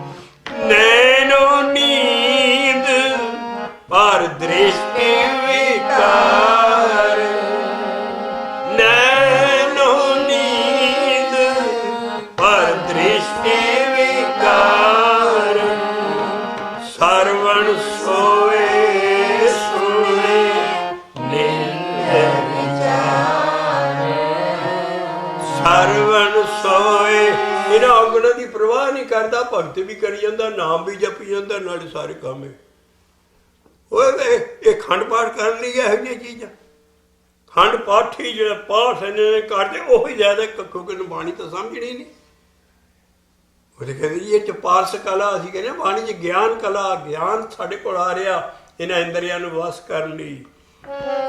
ਨੈਣੋ ਨੀਂਦ ਪਰ ਦ੍ਰਿਸ਼ਟੀ ਵਿਕਾਰ, ਨੈਣੋ ਨੀਂਦ ਪਰ ਦ੍ਰਿਸ਼ਟੀ ਵਿਕਾਰ। ਸਰਵਣ ਸੋਏ ਸੁਣੇ ਨਿੰਦ ਵਿਚਾਰ, ਸਰਵਣ ਸੋਏ। ਇਹਨਾਂ ਔਗਣਾਂ ਦੀ ਪਰਵਾਹ ਨਹੀਂ ਕਰਦਾ, ਭਗਤ ਵੀ ਕਰੀ ਜਾਂਦਾ, ਨਾਮ ਵੀ ਜਪੀ ਜਾਂਦਾ, ਨਾਲੇ ਸਾਰੇ ਕੰਮ। ਓਏ ਇਹ ਖੰਡ ਪਾਠ ਕਰਨ ਲਈ ਇਹੋ ਜਿਹੀਆਂ ਚੀਜ਼ਾਂ। ਖੰਡ ਪਾਠੀ ਜਿਹੜਾ ਪਾਠ ਇਹਨੇ ਕਰਦੇ ਉਹੀ ਜ਼ਿਆਦਾ ਕੱਖੋ ਕਿਨੂੰ ਬਾਣੀ ਤਾਂ ਸਮਝਣੀ ਨਹੀਂ। ਉਹਦੇ ਕਹਿੰਦੇ ਜੀ ਇਹ 'ਚ ਪਾਰਸ ਕਲਾ, ਅਸੀਂ ਕਹਿੰਦੇ ਬਾਣੀ 'ਚ ਗਿਆਨ ਕਲਾ। ਗਿਆਨ ਸਾਡੇ ਕੋਲ ਆ ਰਿਹਾ ਇਹਨਾਂ ਇੰਦਰੀਆਂ ਨੂੰ ਵਸ ਕਰਨ ਲਈ।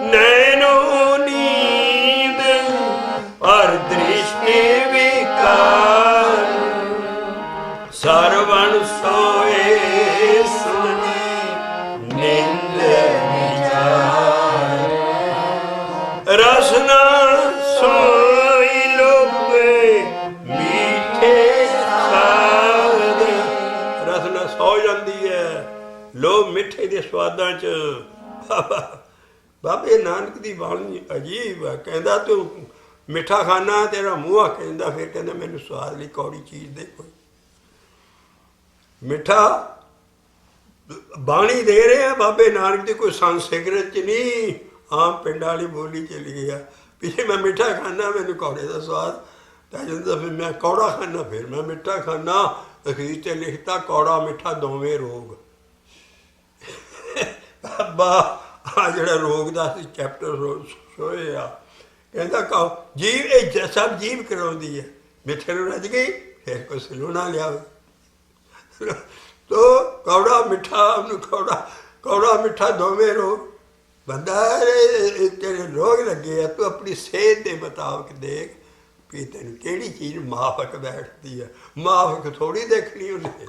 ਨੈਣੋ ਨੀਂਦ ਪਰ ਦ੍ਰਿਸ਼ਟੀ ਵਿਕਾਰ, ਸਰਵਣ ਸੋਏ ਸੁਣੇ ਨਿੰਦ ਵਿਚਾਰ। ਰਸਨਾ ਸੋਈ ਲੋਭੇ ਮੀਠੇ ਸਾਧ, ਰਸਨਾ ਸੋ ਜਾਂਦੀ ਹੈ ਲੋਭ ਮਿੱਠੇ ਦੇ ਸਵਾਦਾਂ 'ਚ। ਬਾਬੇ ਨਾਨਕ ਦੀ ਬਾਣੀ ਅਜੀਬ ਹੈ। ਕਹਿੰਦਾ ਤੂੰ ਮਿੱਠਾ ਖਾਣਾ, ਤੇਰਾ ਮੂੰਹ ਕਹਿੰਦਾ, ਫਿਰ ਕਹਿੰਦਾ ਮੈਨੂੰ ਸਵਾਦ ਲਈ ਕੌੜੀ ਚੀਜ਼ ਦੇ ਕੋਈ। ਮਿੱਠਾ ਬਾਣੀ ਦੇ ਰਹੇ ਆ ਬਾਬੇ ਨਾਨਕ ਦੀ, ਕੋਈ ਸੰਸਕ੍ਰਿਤ ਚ ਨਹੀਂ, ਆਮ ਪਿੰਡਾਂ ਵਾਲੀ ਬੋਲੀ ਚਲੀ ਗਈ ਆ। ਪਿੱਛੇ ਮੈਂ ਮਿੱਠਾ ਖਾਣਾ, ਮੈਨੂੰ ਕੌੜੇ ਦਾ ਸਵਾਦ ਪੈ ਜਾਂਦਾ, ਫਿਰ ਮੈਂ ਕੌੜਾ ਖਾਣਾ, ਫਿਰ ਮੈਂ ਮਿੱਠਾ ਖਾਣਾ। ਅਖੀਰ ਤੇ ਲਿਖਤਾ ਕੌੜਾ ਮਿੱਠਾ ਦੋਵੇਂ ਰੋਗ। ਬਾਬਾ ਆ ਜਿਹੜਾ ਰੋਗ ਦਾ ਸੀ ਚੈਪਟਰ ਸੋਇਆ, ਕਹਿੰਦਾ ਕਹੋ ਜੀਵ, ਇਹ ਸਭ ਜੀਵ ਕਰਾਉਂਦੀ ਹੈ। ਮਿੱਠੇ ਨੂੰ ਰੱਜ ਗਈ, ਫਿਰ ਕੋਈ ਸਲੂਣਾ ਲਿਆਵੇ। ਤੋ ਕੌੜਾ ਮਿੱਠਾ, ਉਹਨੂੰ ਕੌੜਾ ਮਿੱਠਾ ਦੋਵੇਂ ਰੋਗ। ਬੰਦਾ ਤੇਰੇ ਰੋਗ ਲੱਗੇ ਆ, ਤੂੰ ਆਪਣੀ ਸਿਹਤ ਦੇ ਮੁਤਾਬਕ ਦੇਖ ਵੀ ਤੈਨੂੰ ਕਿਹੜੀ ਚੀਜ਼ ਮਾਫਕ ਬੈਠਦੀ ਹੈ। ਮਾਫਕ ਥੋੜ੍ਹੀ ਦੇਖਣੀ ਉਹਨੇ।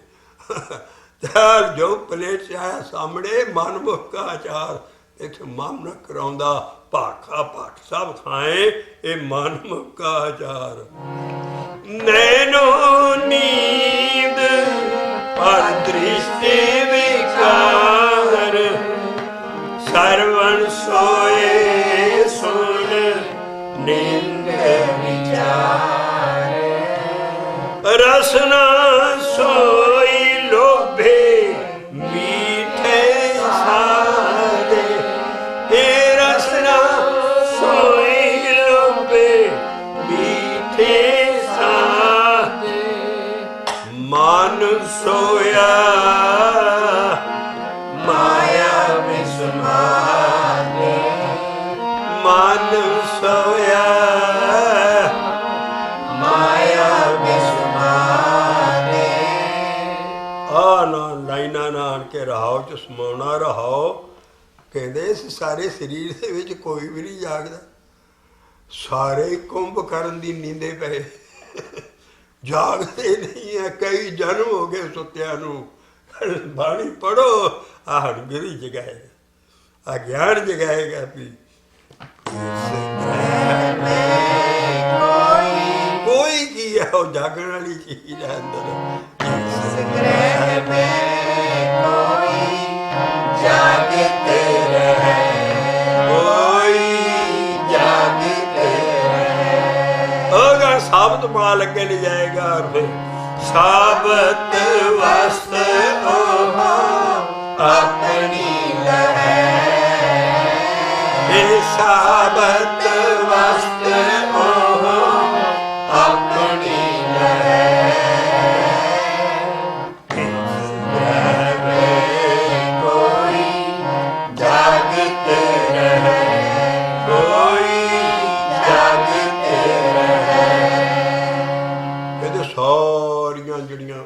ਚਾਰ ਜੋ ਪਲੇਟ 'ਚ ਆਇਆ ਸਾਹਮਣੇ, ਮਨ ਮੁਖ ਕਾ ਆਚਾਰ, ਇੱਥੇ ਮਨ ਨਾ ਕਰਾਉਂਦਾ, ਭਾਖਾ ਭਾਖ ਸਭ ਖਾਏ, ਇਹ ਮਨ ਮੁਖ ਕਾ ਆਚਾਰ। ਨੈਨੋ ਨੀਂਦ ਪਰ ਦ੍ਰਿਸ਼ਟੀ ਵਿਕਾਰ, ਸਰਵਣ ਸੋਏ ਸੁਣ ਨਿੰਦ ਵਿਚਾਰ। ਰਸਨਾ ਸੋਈ ਲੋਭੇ ਮੀਠੇ ਸਾਦੇ, ਇਹ ਰਸਨਾ ਸੋਈ ਲੋਭੇ ਮੀਠੇ ਸਾਦੇ। ਮਨ ਸੋਇਆ ਮਾਇਆ ਵਿੱਚ ਸਮਾਦੇ, ਮਨ ਸੋਇਆ ਮਾਇਆ ਵਿੱਚ ਸਮਾਦੇ। ਆ ਨਾ ਲਾਈਨਾਂ ਨਾਲ ਆਣ ਕੇ ਰਹਾਓ ਚ ਸਮਾਉਣਾ ਰਹਾਓ। ਕਹਿੰਦੇ ਇਸ ਸਾਰੇ ਸਰੀਰ ਦੇ ਵਿੱਚ ਕੋਈ ਵੀ ਨਹੀਂ ਜਾਗਦਾ, ਸਾਰੇ ਕੁੰਭ ਕਰਨ ਦੀ ਨੀਂਦੇ ਪਏ, ਜਾਗਦੇ ਨਹੀਂ ਹੈ। ਕਈ ਜਨਮ ਹੋ ਗਏ ਸੁੱਤਿਆਂ ਨੂੰ। ਬਾਣੀ ਪੜੋ, ਆਹ ਗਿਰੀ ਜਗਾਏਗਾ, ਆ ਗਿਆਨ ਜਗਾਏਗਾ ਵੀ ਕੋਈ ਕੀ ਹੈ, ਉਹ ਜਾਗਣ ਵਾਲੀ ਚੀਜ਼ ਹੈ ਅੰਦਰ। ਇਸ ਗ੍ਰਹਿ ਮੇਂ ਕੋਈ ਜਾਗਤੇ ਰਹੇ, ਕੋਈ ਜਾਗਤੇ ਰਹੇ। ਉਹਦਾ ਸਾਬਤ ਮਾਲ ਅੱਗੇ ਲੈ ਜਾਏਗਾ। ਫਿਰ ਸਾਬਤ ਵਸਤ ਉਹ ਆਪਣੀ ਲਹੈ, ਇਹ ਸਾਬਤ ਵਸਤ ਉਹ ਆਪਣੀ ਲਹੈ। ਕੋਈ ਜਾਗਤ ਰਹੇ, ਕੋਈ ਜਾਗਤ ਰਹੇ। ਇਹਦੇ ਸਾਰੀਆਂ ਜਿਹੜੀਆਂ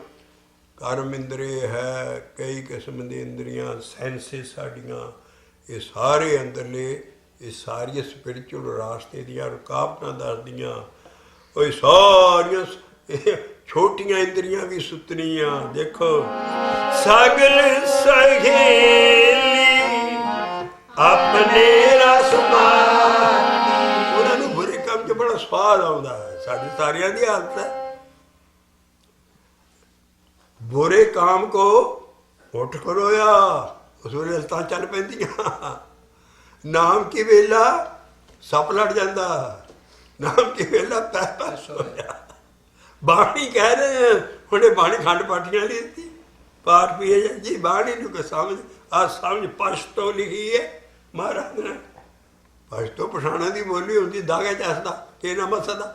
ਕਰਮ ਇੰਦਰੀ ਹੈ, ਕਈ ਕਿਸਮ ਦੀ ਇੰਦਰੀਆਂ, ਸੈਂਸਿਸ ਸਾਡੀਆਂ, ਇਹ ਸਾਰੇ ਅੰਦਰਲੇ, ਇਹ ਸਾਰੀਆਂ ਸਪਿਰਿਚੁਅਲ ਰਾਸਤੇ ਦੀਆਂ ਰੁਕਾਵਟਾਂ ਦੱਸਦੀਆਂ। ਉਹ ਸਾਰੀਆਂ ਛੋਟੀਆਂ ਇੰਦਰੀਆਂ ਵੀ ਸੁਤਨੀਆਂ। ਦੇਖੋ ਸਗਲ ਸਹੇਲੀ ਆਪਣੇ ਰਸ ਮਾਰਦੀ, ਉਹਨਾਂ ਨੂੰ ਬੁਰੇ ਕੰਮ 'ਚ ਬੜਾ ਸਵਾਦ ਆਉਂਦਾ ਹੈ। ਸਾਡੀ ਸਾਰਿਆਂ ਦੀ ਹਾਲਤ ਹੈ। बुरे काम को उठ खलोया, उस वे हलतां चल पैंदियां। नाम की वेला सप लड़ जाता, नाम की वेला पैसा सोया। बाणी कह रहे हैं हुणे बाणी खंड पाठियां दी थी, पाठ पिए जी बाणी नूं कोई समझ आ समझ पश्तो लिखी है महाराज ने। पश्तो पछाणा दी बोली हुंदी, दागे चसदा कि ना मसदा।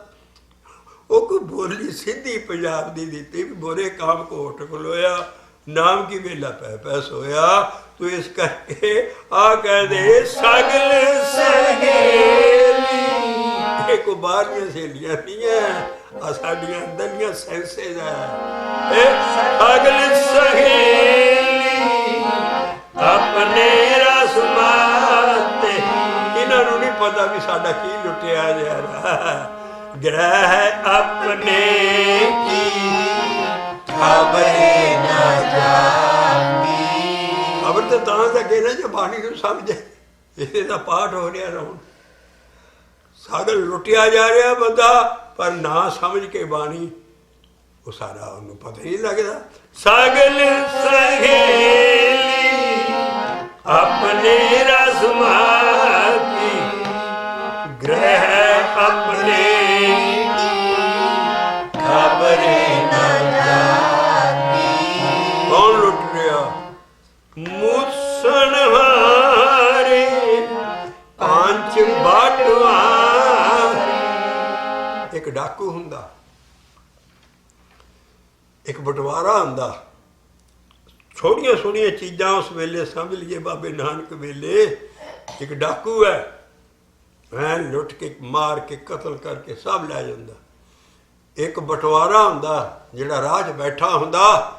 ਉਹ ਕੋਈ ਬੋਲੀ ਸਿੱਧੀ ਪੰਜਾਬ ਦੀ ਦਿੱਤੀ ਵੀ ਬੁਰੇ ਕਾਮ ਕੋ ਉੱਠ ਖਲੋਇਆ, ਨਾਮ ਕੀ ਵੇਲਾ ਪੈ ਪੈ ਸੋਇਆ। ਤੂੰ ਇਸ ਕਰਕੇ ਆ ਕਹਦੇ ਸਗਲ ਸਹੇਲੀ, ਇਹ ਕੋ ਬਾਹਰੀਆਂ ਸਹੇਲੀਆਂ ਨਹੀਂ ਹੈ, ਆ ਸਾਡੀਆਂ ਅੰਦਰਲੀਆਂ ਸੈਂਸੇਜ ਹੈ। ਇਹ ਸਗਲ ਸਹੇਲੀ ਆਪਣੇ ਰਸ ਮਾਤੇ, ਇਹਨਾਂ ਨੂੰ ਨਹੀਂ ਪਤਾ ਵੀ ਸਾਡਾ ਕੀ ਲੁੱਟਿਆ ਜਾ ਰਿਹਾ। ग्रह अपने की खबरे न जाती, खबर तो तां लगे ना जो बाणी को समझे। इसे का पाठ हो रहा ना, सागर लुटिया जा रहा बंदा, पर ना समझ के बाणी वो सारा उन्हें पता ही नहीं लगता। सागल सहेली अपने रस माती, ग्रह अपने खबरे न जाती। कौन लुट रहा? ਪੰਜ ਬਾਟਵਾ। ਇੱਕ ਡਾਕੂ ਹੁੰਦਾ, ਇੱਕ ਬਟਵਾਰਾ ਹੁੰਦਾ। ਛੋਟੀਆਂ ਛੋਟੀਆਂ ਚੀਜ਼ਾਂ ਉਸ ਵੇਲੇ ਸਮਝ ਲਈਏ ਬਾਬੇ ਨਾਨਕ ਵੇਲੇ ਇੱਕ ਡਾਕੂ ਹੈ, ਐਂ ਲੁੱਟ ਕੇ ਮਾਰ ਕੇ ਕਤਲ ਕਰਕੇ ਸਭ ਲੈ ਜਾਂਦਾ। ਇੱਕ ਬਟਵਾਰਾ ਹੁੰਦਾ ਜਿਹੜਾ ਰਾਹ 'ਚ ਬੈਠਾ ਹੁੰਦਾ,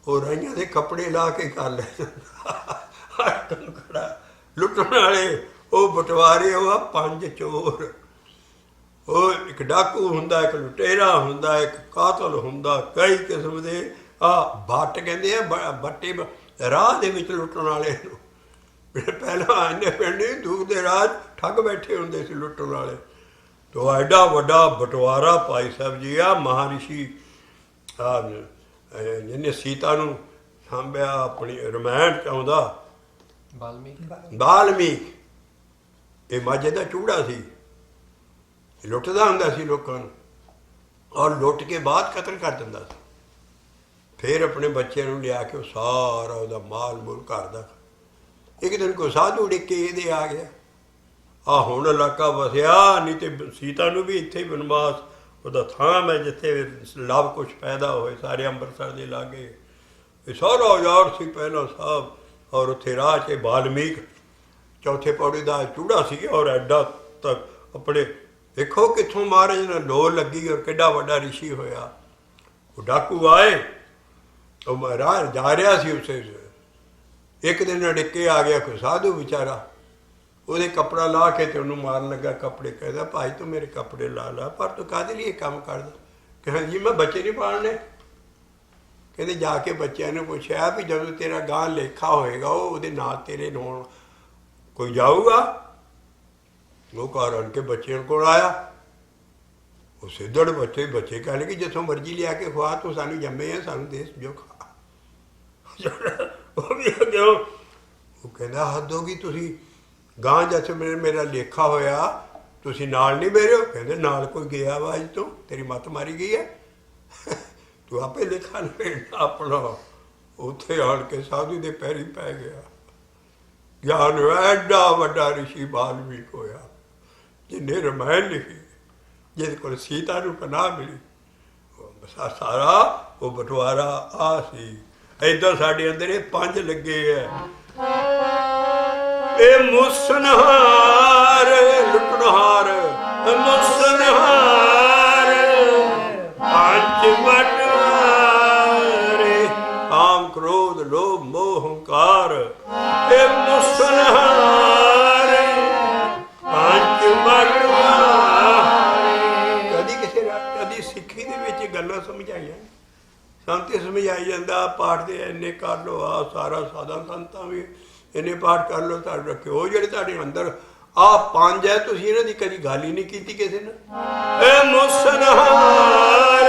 ਉਹ ਰਾਈਆਂ ਦੇ ਕੱਪੜੇ ਲਾ ਕੇ ਕਰ ਲੈ ਜਾਂਦਾ। ਖੜਾ ਲੁੱਟਣ ਵਾਲੇ ਉਹ ਬਟਵਾਰੇ, ਉਹ ਆ ਪੰਜ ਚੋਰ। ਉਹ ਇੱਕ ਡਾਕੂ ਹੁੰਦਾ, ਇੱਕ ਲੁਟੇਰਾ ਹੁੰਦਾ, ਇੱਕ ਕਾਤਲ ਹੁੰਦਾ, ਕਈ ਕਿਸਮ ਦੇ। ਬੱਟ ਕਹਿੰਦੇ ਆ ਬੱਟੇ, ਰਾਹ ਦੇ ਵਿੱਚ ਲੁੱਟਣ ਵਾਲੇ ਨੂੰ। ਪਹਿਲਾਂ ਇੰਨੇ ਪਿੰਡ ਨਹੀਂ, ਦੂਰ ਦੇ ਰਾਹ ਠੱਗ ਬੈਠੇ ਹੁੰਦੇ ਸੀ ਲੁੱਟਣ ਵਾਲੇ। ਤੋ ਐਡਾ ਵੱਡਾ ਬਟਵਾਰਾ ਭਾਈ ਸਾਹਿਬ ਜੀ ਆ ਮਹਾਰਿਸ਼ੀ ਜਿਹਨੇ ਸੀਤਾ ਨੂੰ ਸਾਂਭਿਆ, ਆਪਣੀ ਰਮਾਇਣ 'ਚ ਆਉਂਦਾ ਬਾਲਮੀਕ। ਇਹ ਮਾਝੇ ਦਾ ਚੂੜਾ ਸੀ, ਲੁੱਟਦਾ ਹੁੰਦਾ ਸੀ ਲੋਕਾਂ ਨੂੰ, ਔਰ ਲੁੱਟ ਕੇ ਬਾਅਦ ਕਤਲ ਕਰ ਦਿੰਦਾ ਸੀ। ਫਿਰ ਆਪਣੇ ਬੱਚਿਆਂ ਨੂੰ ਲਿਆ ਕੇ ਉਹ ਸਾਰਾ ਉਹਦਾ ਮਾਲ ਮੂਲ ਕਰਦਾ। ਇੱਕ ਦਿਨ ਕੋਈ ਸਾਧੂ ਡਿੱਕੇ ਇਹਦੇ ਆ ਗਿਆ। ਹੁਣ ਇਲਾਕਾ ਵਸਿਆ, ਨਹੀਂ ਤੇ ਸੀਤਾ ਨੂੰ ਵੀ ਇੱਥੇ ਹੀ ਬਨਵਾਸ, ਉਹਦਾ ਥਾਂ ਹੈ ਜਿੱਥੇ ਲਵ ਕੁਛ ਪੈਦਾ ਹੋਏ, ਸਾਰੇ ਅੰਮ੍ਰਿਤਸਰ ਦੇ ਲਾਗੇ। ਇਹ ਸਾਰਾ ਔਜ਼ਾਰ ਸੀ ਪਹਿਲਾਂ ਸਾਹਿਬ। ਔਰ ਉੱਥੇ ਰਾਹ 'ਚ ਬਾਲਮੀਕ ਚੌਥੇ ਪੌੜੀ ਦਾ ਚੂੜਾ ਸੀ, ਔਰ ਐਡਾ ਤੱਕ ਆਪਣੇ ਦੇਖੋ ਕਿੱਥੋਂ ਮਹਾਰਾਜ ਨੇ ਲੋ ਲੱਗੀ, ਔਰ ਕਿੱਡਾ ਵੱਡਾ ਰਿਸ਼ੀ ਹੋਇਆ। ਉਹ ਡਾਕੂ ਆਏ, ਉਹ ਰਾਹ ਜਾ ਰਿਹਾ ਸੀ ਉਸੇ। ਇੱਕ ਦਿਨ ਡਿੱਕੇ ਆ ਗਿਆ ਕੋਈ ਸਾਧੂ ਵਿਚਾਰਾ, ਉਹਦੇ ਕੱਪੜਾ ਲਾ ਕੇ ਤੇ ਉਹਨੂੰ ਮਾਰਨ ਲੱਗਾ ਕੱਪੜੇ। ਕਹਿੰਦਾ ਭਾਈ ਤੂੰ ਮੇਰੇ ਕੱਪੜੇ ਲਾ ਲਾ, ਪਰ ਤੂੰ ਕਾਹਦੇ ਲਈ ਇਹ ਕੰਮ ਕਰਦਾ? ਕਹਿੰਦਾ ਜੀ ਮੈਂ ਬੱਚੇ ਨਹੀਂ ਪਾਲਣੇ। ਕਹਿੰਦੇ ਜਾ ਕੇ ਬੱਚਿਆਂ ਨੂੰ ਪੁੱਛਿਆ ਵੀ ਜਦੋਂ ਤੇਰਾ ਗਾਂ ਲੇਖਾ ਹੋਏਗਾ ਉਹ ਉਹਦੇ ਨਾਲ ਤੇਰੇ ਨਾਲ ਕੋਈ ਜਾਊਗਾ? ਉਹ ਘਰ ਆਣ ਕੇ ਬੱਚਿਆਂ ਕੋਲ ਆਇਆ। ਉਹ ਸਿੱਧੜ ਬੱਚੇ ਕਹਿ ਲਏ ਕਿ ਜਿੱਥੋਂ ਮਰਜ਼ੀ ਲਿਆ ਕੇ ਖਵਾ, ਤੂੰ ਸਾਨੂੰ ਜੰਮੇ ਆ, ਸਾਨੂੰ ਦੇਸ਼ ਜੋ ਖਾ। ਉਹ ਵੀ ਅੱਗੇ ਉਹ ਕਹਿੰਦਾ ਹੱਦ ਹੋ ਗਈ, ਤੁਸੀਂ ਗਾਂ ਜੱਚ ਮੇਰਾ ਲੇਖਾ ਹੋਇਆ, ਤੁਸੀਂ ਨਾਲ ਨਹੀਂ ਮੇਰੇ ਹੋ? ਕਹਿੰਦੇ ਨਾਲ ਕੋਈ ਗਿਆ ਵਾ ਅੱਜ ਤੋਂ, ਤੇਰੀ ਮੱਤ ਮਾਰੀ ਗਈ ਹੈ, ਤੂੰ ਆਪੇ ਲੇਖਾ ਲੈਣਾ ਆਪਣਾ। ਉੱਥੇ ਆਣ ਕੇ ਸਾਧੂ ਦੇ ਪੈਰੀ ਪੈ ਗਿਆ। ਗਿਆਨ ਐਡਾ ਵੱਡਾ ਰਿਸ਼ੀ ਬਾਲਮੀਕ ਹੋਇਆ, ਜਿਹਨੇ ਰਮਾਇਣ ਲਿਖੀ, ਜਿਹਦੇ ਕੋਲ ਸੀਤਾ ਨੂੰ ਪਨਾਹ ਮਿਲੀ। ਸਾਰਾ ਉਹ ਬਟਵਾਰਾ ਆ ਸੀ। ਏਦਾਂ ਸਾਡੇ ਅੰਦਰ ਇਹ ਪੰਜ ਲੱਗੇ ਹੈ। ਇਹ ਮੁਸਨਹਾਰ ਲੁੱਟਣਹਾਰ, ਮੁਸਨਹਾਰ ਪੰਜ ਬਟਵਾਰੇ, ਕਾਮ ਕ੍ਰੋਧ ਲੋਭ ਮੋਹ ਹੰਕਾਰ। ਇਹ ਮੁਸਨਹਾਰ ਪੰਜ ਬਟਵਾਰੇ। ਕਦੀ ਸਿੱਖੀ ਦੇ ਵਿੱਚ ਗੱਲਾਂ ਸਮਝਾਈਆਂ ਸੰਤ ਸਮਝਾਈ ਜਾਂਦਾ, ਪਾਠ ਦੇ ਇੰਨੇ ਕਰ ਲਓ, ਆ ਸਾਰਾ ਸਾਧਾ ਸੰਤਾਂ ਵੀ ਇੰਨੇ ਪਾਠ ਕਰ ਲਓ, ਤੁਹਾਡੇ ਰੱਖਿਓ। ਉਹ ਜਿਹੜੇ ਤੁਹਾਡੇ ਅੰਦਰ ਆਹ ਪੰਜ ਹੈ, ਤੁਸੀਂ ਇਹਨਾਂ ਦੀ ਕਦੀ ਗੱਲ ਹੀ ਨਹੀਂ ਕੀਤੀ ਕਿਸੇ ਨੇ। ਇਹ ਮੁਸਨਹਾਰ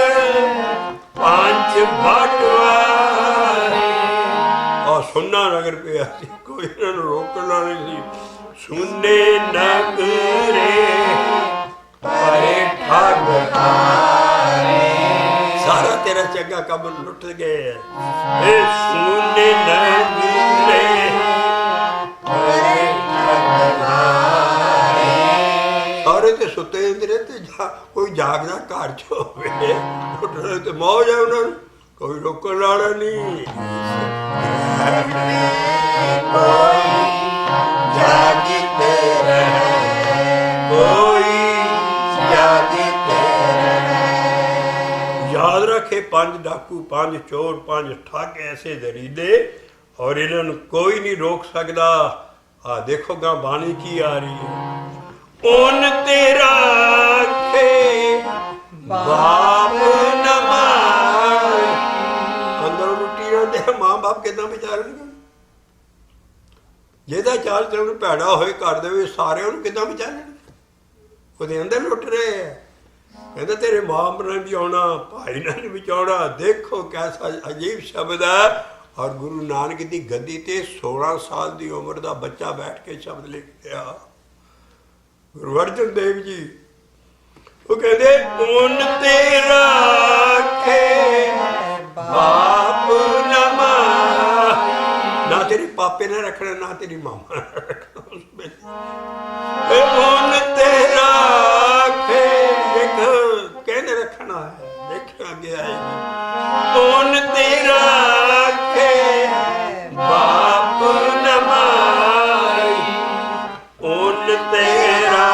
ਪੰਜ ਬਟਵਾਰੇ। ਆਹ ਸੁੰਨਾ ਨਗਰ ਪਿਆ ਸੀ, ਕੋਈ ਇਹਨਾਂ ਨੂੰ ਰੋਕਣ ਵਾਲਾ ਨਹੀਂ ਸੀ। ਸੁੰਨੇ ਨਗਰੇ ਪਰੇ ਠੱਗ ਸਾਰਾ ਤੇਰਾ ਚੰਗਾ ਕੰਮ ਲੁੱਟ ਗਏ। ਇਹ ਸੁੰਨੇ ਨਗਰੇ ਸਾਰੇ ਤੇ ਸੁੱਤੇ ਹੁੰਦੇ ਤੇ ਕੋਈ ਜਾਗਦਾ ਘਰ 'ਚ ਹੋਵੇ, ਉੱਠਣੇ ਤੇ ਮੌਜ ਹੈ ਉਹਨਾਂ ਨੂੰ, ਕੋਈ ਰੋਕਣ ਵਾਲਾ ਨਹੀਂ। याद रखे पंज डाकू, पंज चोर, पंज ठग ऐसे दरीदे, और इन्हों कोई नहीं रोक सकता। देखो गा बाणी की आ रही है। उन तेरा बाप नमाज। अंदरों लुटी रहते मां बाप कितना विचार ਜਿਹਦਾ ਚਾਲ ਤੇ ਉਹਨੂੰ ਭੈੜਾ ਹੋਏ ਕਰ ਦੇਵੇ, ਸਾਰਿਆਂ ਨੂੰ ਕਿੱਦਾਂ ਵਿਚਾਰਨਗੇ? ਉਹਦੇ ਅੰਦਰ ਲੁੱਟ ਰਹੇ ਆ। ਕਹਿੰਦਾ ਤੇਰੇ ਮਾਂ ਨੇ ਵੀ ਆਉਣਾ, ਭਾਈ ਨੇ ਵੀ ਬਚਾਉਣਾ। ਦੇਖੋ ਕੈਸਾ ਅਜੀਬ ਸ਼ਬਦ ਹੈ। ਔਰ ਗੁਰੂ ਨਾਨਕ ਦੀ ਗੱਦੀ ਤੇ 16 ਸਾਲ ਦੀ ਉਮਰ ਦਾ ਬੱਚਾ ਬੈਠ ਕੇ ਸ਼ਬਦ ਲਿਖਿਆ। ਗੁਰੂ ਅਰਜਨ ਦੇਵ ਜੀ ਉਹ ਕਹਿੰਦੇ ਉਨ ਤੇਰਾ ਬਾਪ ਨਮਾ। ਨਾ ਤੇਰੇ ਪਾਪੇ ਨੇ ਰੱਖਣਾ, ਨਾ ਤੇਰੀ ਮਾਮਾ ਨੇ ਰੱਖਣਾ, उस वेले ऊन तेरा खे एक कहने रखना है, देखा गया है ऊन तेरा खे बाप न माई, ऊन तेरा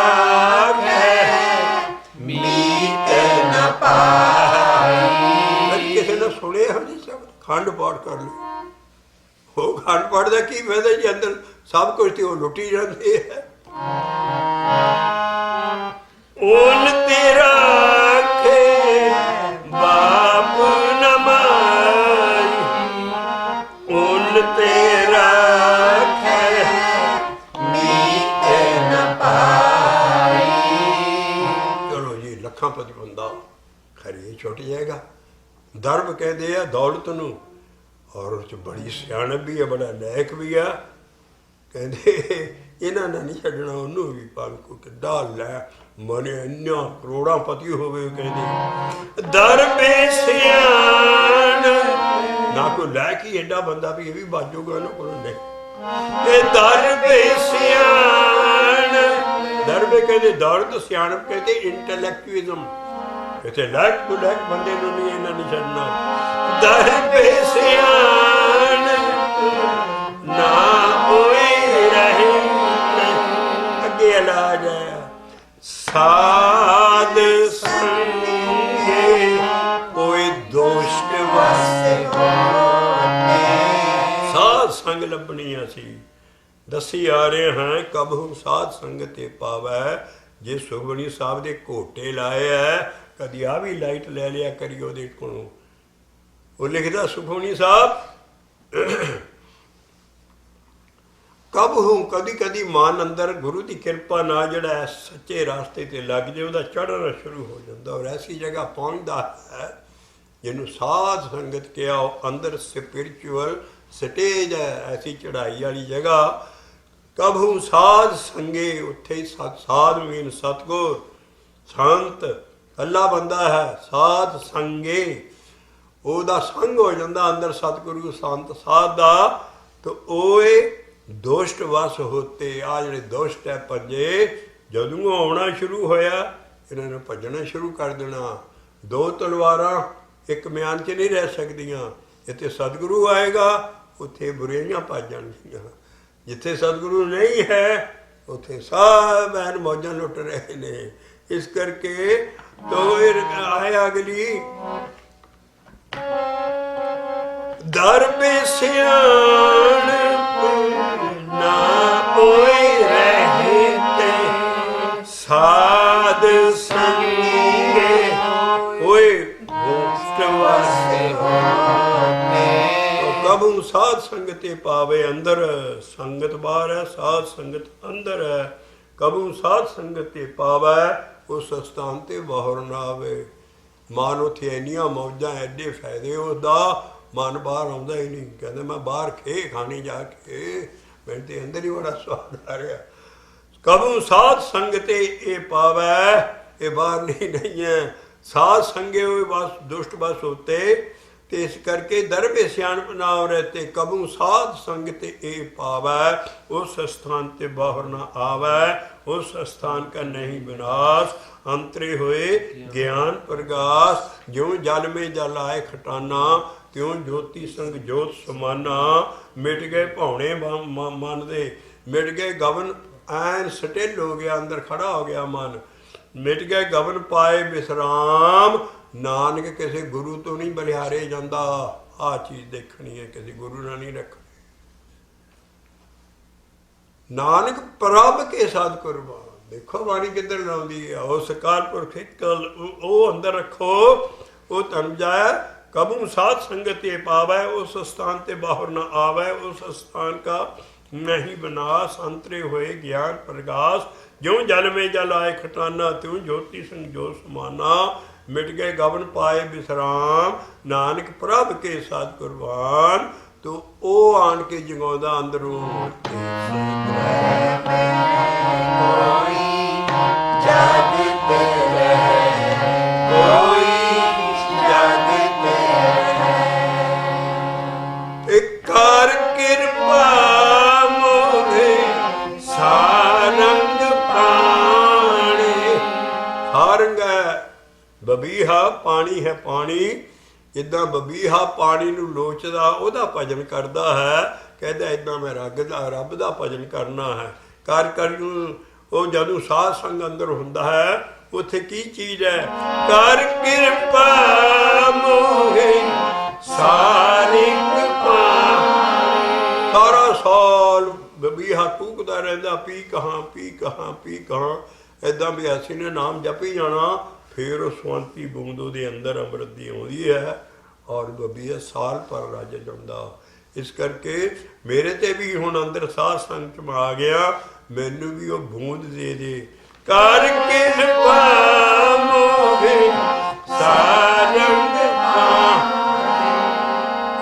खे मीत न पाई। किसी ने सुने हो जी शब्द खंड पाठ कर लो, वो खंड पाठ का की फायदा जी, अंदर सब कुछ तो लुटी जाती है। ऊन तेरा खे बाप न माई, ऊन तेरा खे मीत न पाई। चलो जी लखापति बंदा खरी छुट जाएगा। दर्ब कहते हैं दौलत नूं, और उस बड़ी सियाणप भी है, बड़ा नायक भी है। कहते इन्हों ने नहीं छड़ना, उन्होंने भी पल को किड्डा लै मने इन्ना करोड़ा पति होवे। कहते दर्बे सियाण ना कोई लैक ही एडा बंदा भी ये भी बाजूगा ना को नहीं। दर्बे सियाण, दर्बे कहते दौलत, सियाणप कहते इंटेलेक्चुअलिज्म। इतने लैक तो लैक बंदे नहीं इन्हें नहीं छड़ना। दर्बे सियाण ना होए रहे, अगे इलाज है साध संगे कोई दोस्त वास्ते साध संग लभनी असी दसी आ रहे हैं। कबहू साध संगत पावै, जे सुखमनी साहब दे घोटे लाए है, कदी आ भी लाइट ले लिया करी ਉਹਦੇ ਕੋਲੋਂ। ਉਹ ਲਿਖਦਾ ਸੁਖਮਨੀ ਸਾਹਿਬ ਕਬਹੂ ਕਦੀ ਕਦੀ ਮਨ ਅੰਦਰ ਗੁਰੂ ਦੀ ਕਿਰਪਾ ਨਾਲ ਜਿਹੜਾ ਸੱਚੇ ਰਾਸਤੇ ਤੇ ਲੱਗ ਜੇ, ਉਹਦਾ ਚੜ੍ਹਨਾ ਸ਼ੁਰੂ ਹੋ ਜਾਂਦਾ ਔਰ ਐਸੀ ਜਗ੍ਹਾ ਪਹੁੰਚਦਾ ਹੈ ਜਿਹਨੂੰ ਸਾਧ ਸੰਗਤ ਕਿਹਾ। ਉਹ ਅੰਦਰ ਸਪਿਰਿਚੁਅਲ ਸਟੇਜ ਹੈ, ਐਸੀ ਚੜ੍ਹਾਈ ਵਾਲੀ ਜਗ੍ਹਾ। ਕਬਹੂ ਸਾਧ ਸੰਗੇ, ਉੱਥੇ ਸਾਧ ਮੀਨ ਸਤਗੁਰ ਸੰਤ ਅੱਲਾ ਬੰਦਾ ਹੈ। ਸਾਧ ਸੰਗੇ ਉਹਦਾ ਸੰਗ ਹੋ ਜਾਂਦਾ ਅੰਦਰ ਸਤਿਗੁਰੂ ਸੰਤ ਸਾਧ ਦਾ, ਤਾਂ ਉਹ ਦੁਸ਼ਟ ਵਸ ਹੋਤੇ। ਆ ਜਿਹੜੇ ਦੁਸ਼ਟ ਹੈ ਪੰਜੇ, ਜਦੋਂ ਆਉਣਾ ਸ਼ੁਰੂ ਹੋਇਆ ਇਹਨਾਂ ਨੇ ਭੱਜਣਾ ਸ਼ੁਰੂ ਕਰ ਦੇਣਾ। ਦੋ ਤਲਵਾਰਾਂ ਇੱਕ ਮਿਆਨ 'ਚ ਨਹੀਂ ਰਹਿ ਸਕਦੀਆਂ। ਜਿੱਥੇ ਸਤਿਗੁਰੂ ਆਏਗਾ ਉੱਥੇ ਬੁਰਾਈਆਂ ਭੱਜ ਜਾਣਗੀਆਂ, ਜਿੱਥੇ ਸਤਿਗੁਰੂ ਨਹੀਂ ਹੈ ਉੱਥੇ ਸਭ ਐਨ ਮੌਜਾਂ ਲੁੱਟ ਰਹੇ ਨੇ। ਇਸ ਕਰਕੇ ਤੋ ਆਇਆ ਅਗਲੀ ਦਰਬੇ ਸਿਆਣ ਨਾ ਕੋਈ ਰਹੇ ਤੇ ਸਾਧ ਸੰਗੇ ਹੋਏ ਮੁਕਤ ਵਾਸਤੇ ਹੋਤੇ। ਕਬੂ ਸਾਧ ਸੰਗਤੇ ਪਾਵੇ ਅੰਦਰ, ਸੰਗਤ ਬਾਹਰ ਹੈ ਸਾਧ ਸੰਗਤ ਅੰਦਰ ਹੈ। ਕਬੂ ਸਾਧ ਸੰਗਤੇ ਪਾਵੇ ਉਸ ਸਥਾਨ ਤੇ ਬਾਹਰ ਨਾ ਆਵੇ। ਮਨ ਉੱਥੇ ਇੰਨੀਆਂ ਮੌਜਾਂ ਐਡੇ ਫਾਇਦੇ ਉਹਦਾ, ਮਨ ਬਾਹਰ ਆਉਂਦਾ ਹੀ ਨਹੀਂ। ਕਹਿੰਦਾ ਮੈਂ ਬਾਹਰ ਖੇ ਖਾਣੀ ਜਾ ਕੇ, ਮੈਨੂੰ ਤੇ ਅੰਦਰ ਹੀ ਬੜਾ ਸਵਾਦ ਆ ਰਿਹਾ। ਕਬੂ ਸਾਧ ਸੰਗਤੇ ਇਹ ਪਾਵੈ, ਇਹ ਬਾਹਰ ਨਹੀਂ ਹੈ। ਸਾਧ ਸੰਗੇ ਹੋਏ ਬਸ ਦੁਸ਼ਟ ਬਸ ਹੋਤੇ, ਤੇ ਇਸ ਕਰਕੇ ਦਰਬੇ ਸਿਆਣਪ ਨਾ ਰਹਤੇ। ਕਬੂ ਸਾਧ ਸੰਗਤੇ ਇਹ ਪਾਵੈ, उस स्थान ते बाहर न आवै, उस स्थान का नहीं विनाश। अंतरे हुए ज्ञान प्रकाश, ज्यों जल में जल आए खटाना, त्यों ज्योति संग जोत समाना। मिट गए भौने मन दे, मिट गए गवन ऐन सटिल हो गया, अंदर खड़ा हो गया मन। मिट गए गवन पाए विश्राम, नानक किसी गुरु तो नहीं बलिहारे जाता। आ चीज़ देखनी है, किसी गुरु ना नहीं रखनी। नानक प्रभ के साथ कुर्बान। देखो बाणी किधर लाउंदी है, उस काल पुरख वो अंदर रखो, वो तन जाए। कबू साध संगत ये पावै, उस स्थान ते बाहर न आवे। उस स्थान का नहीं विनाश, अंतरे हुए ज्ञान प्रकाश। ज्यों जल में जल आए खटाना, त्यों ज्योति संग जो समाना। मिट गए गवन पाए विश्राम, नानक प्रभ के साथ कुर्बान। तो वो आन के जगाउंदा अंदरों। कोई जागते रहे, कोई जागते रहे। एक कार कृपा मोहे सा ਬਬੀਹਾ ਪਾਣੀ ਹੈ, ਪਾਣੀ ਜਿੱਦਾਂ ਬਬੀਹਾ ਪਾਣੀ ਨੂੰ ਲੋਚਦਾ ਉਹਦਾ ਭਜਨ ਕਰਦਾ ਹੈ, ਕਹਿੰਦਾ ਇੱਦਾਂ ਮੈਂ ਰੱਬ ਦਾ ਭਜਨ ਕਰਨਾ ਹੈ। ਕਰ ਨੂੰ ਉਹ ਜਦੋਂ ਸਾਧ ਸੰਗ ਅੰਦਰ ਹੁੰਦਾ ਹੈ ਉੱਥੇ ਕੀ ਚੀਜ਼ ਹੈ? ਕਰ ਕਿਰਪਾ ਮੋਹਿ ਸਾਰਿੰਗ ਪਾਣੀ। ਸਾਰਾ ਸਾਲ ਬਬੀਹਾ ਟੂਕਦਾ ਰਹਿੰਦਾ, ਪੀ ਕਹਾਂ ਪੀ ਕਹਾਂ ਪੀ ਕਹਾਂ, ਏਦਾਂ ਵੀ ਅਸੀਂ ਨੇ ਨਾਮ ਜਪੀ ਜਾਣਾ। ਫਿਰ ਉਹ ਸਵੰਤੀ ਬੂੰਦ ਉਹਦੇ ਅੰਦਰ ਅੰਮ੍ਰਿਤ ਦੀ ਆਉਂਦੀ ਹੈ ਔਰ ਬਬੀਹਾ ਸਾਲ ਪਰ ਰੱਜ ਜਾਂਦਾ। ਇਸ ਕਰਕੇ ਮੇਰੇ ਤੇ ਵੀ ਹੁਣ ਅੰਦਰ ਸਾਧ ਸੰਗ ਚ ਆ ਗਿਆ, ਮੈਨੂੰ ਵੀ ਉਹ ਬੂੰਦ ਦੇ ਦੇ। ਕਰ ਕਿਰਪਾ ਮੋਹਿ ਸਾਰੰਗ ਪਾਣੀ।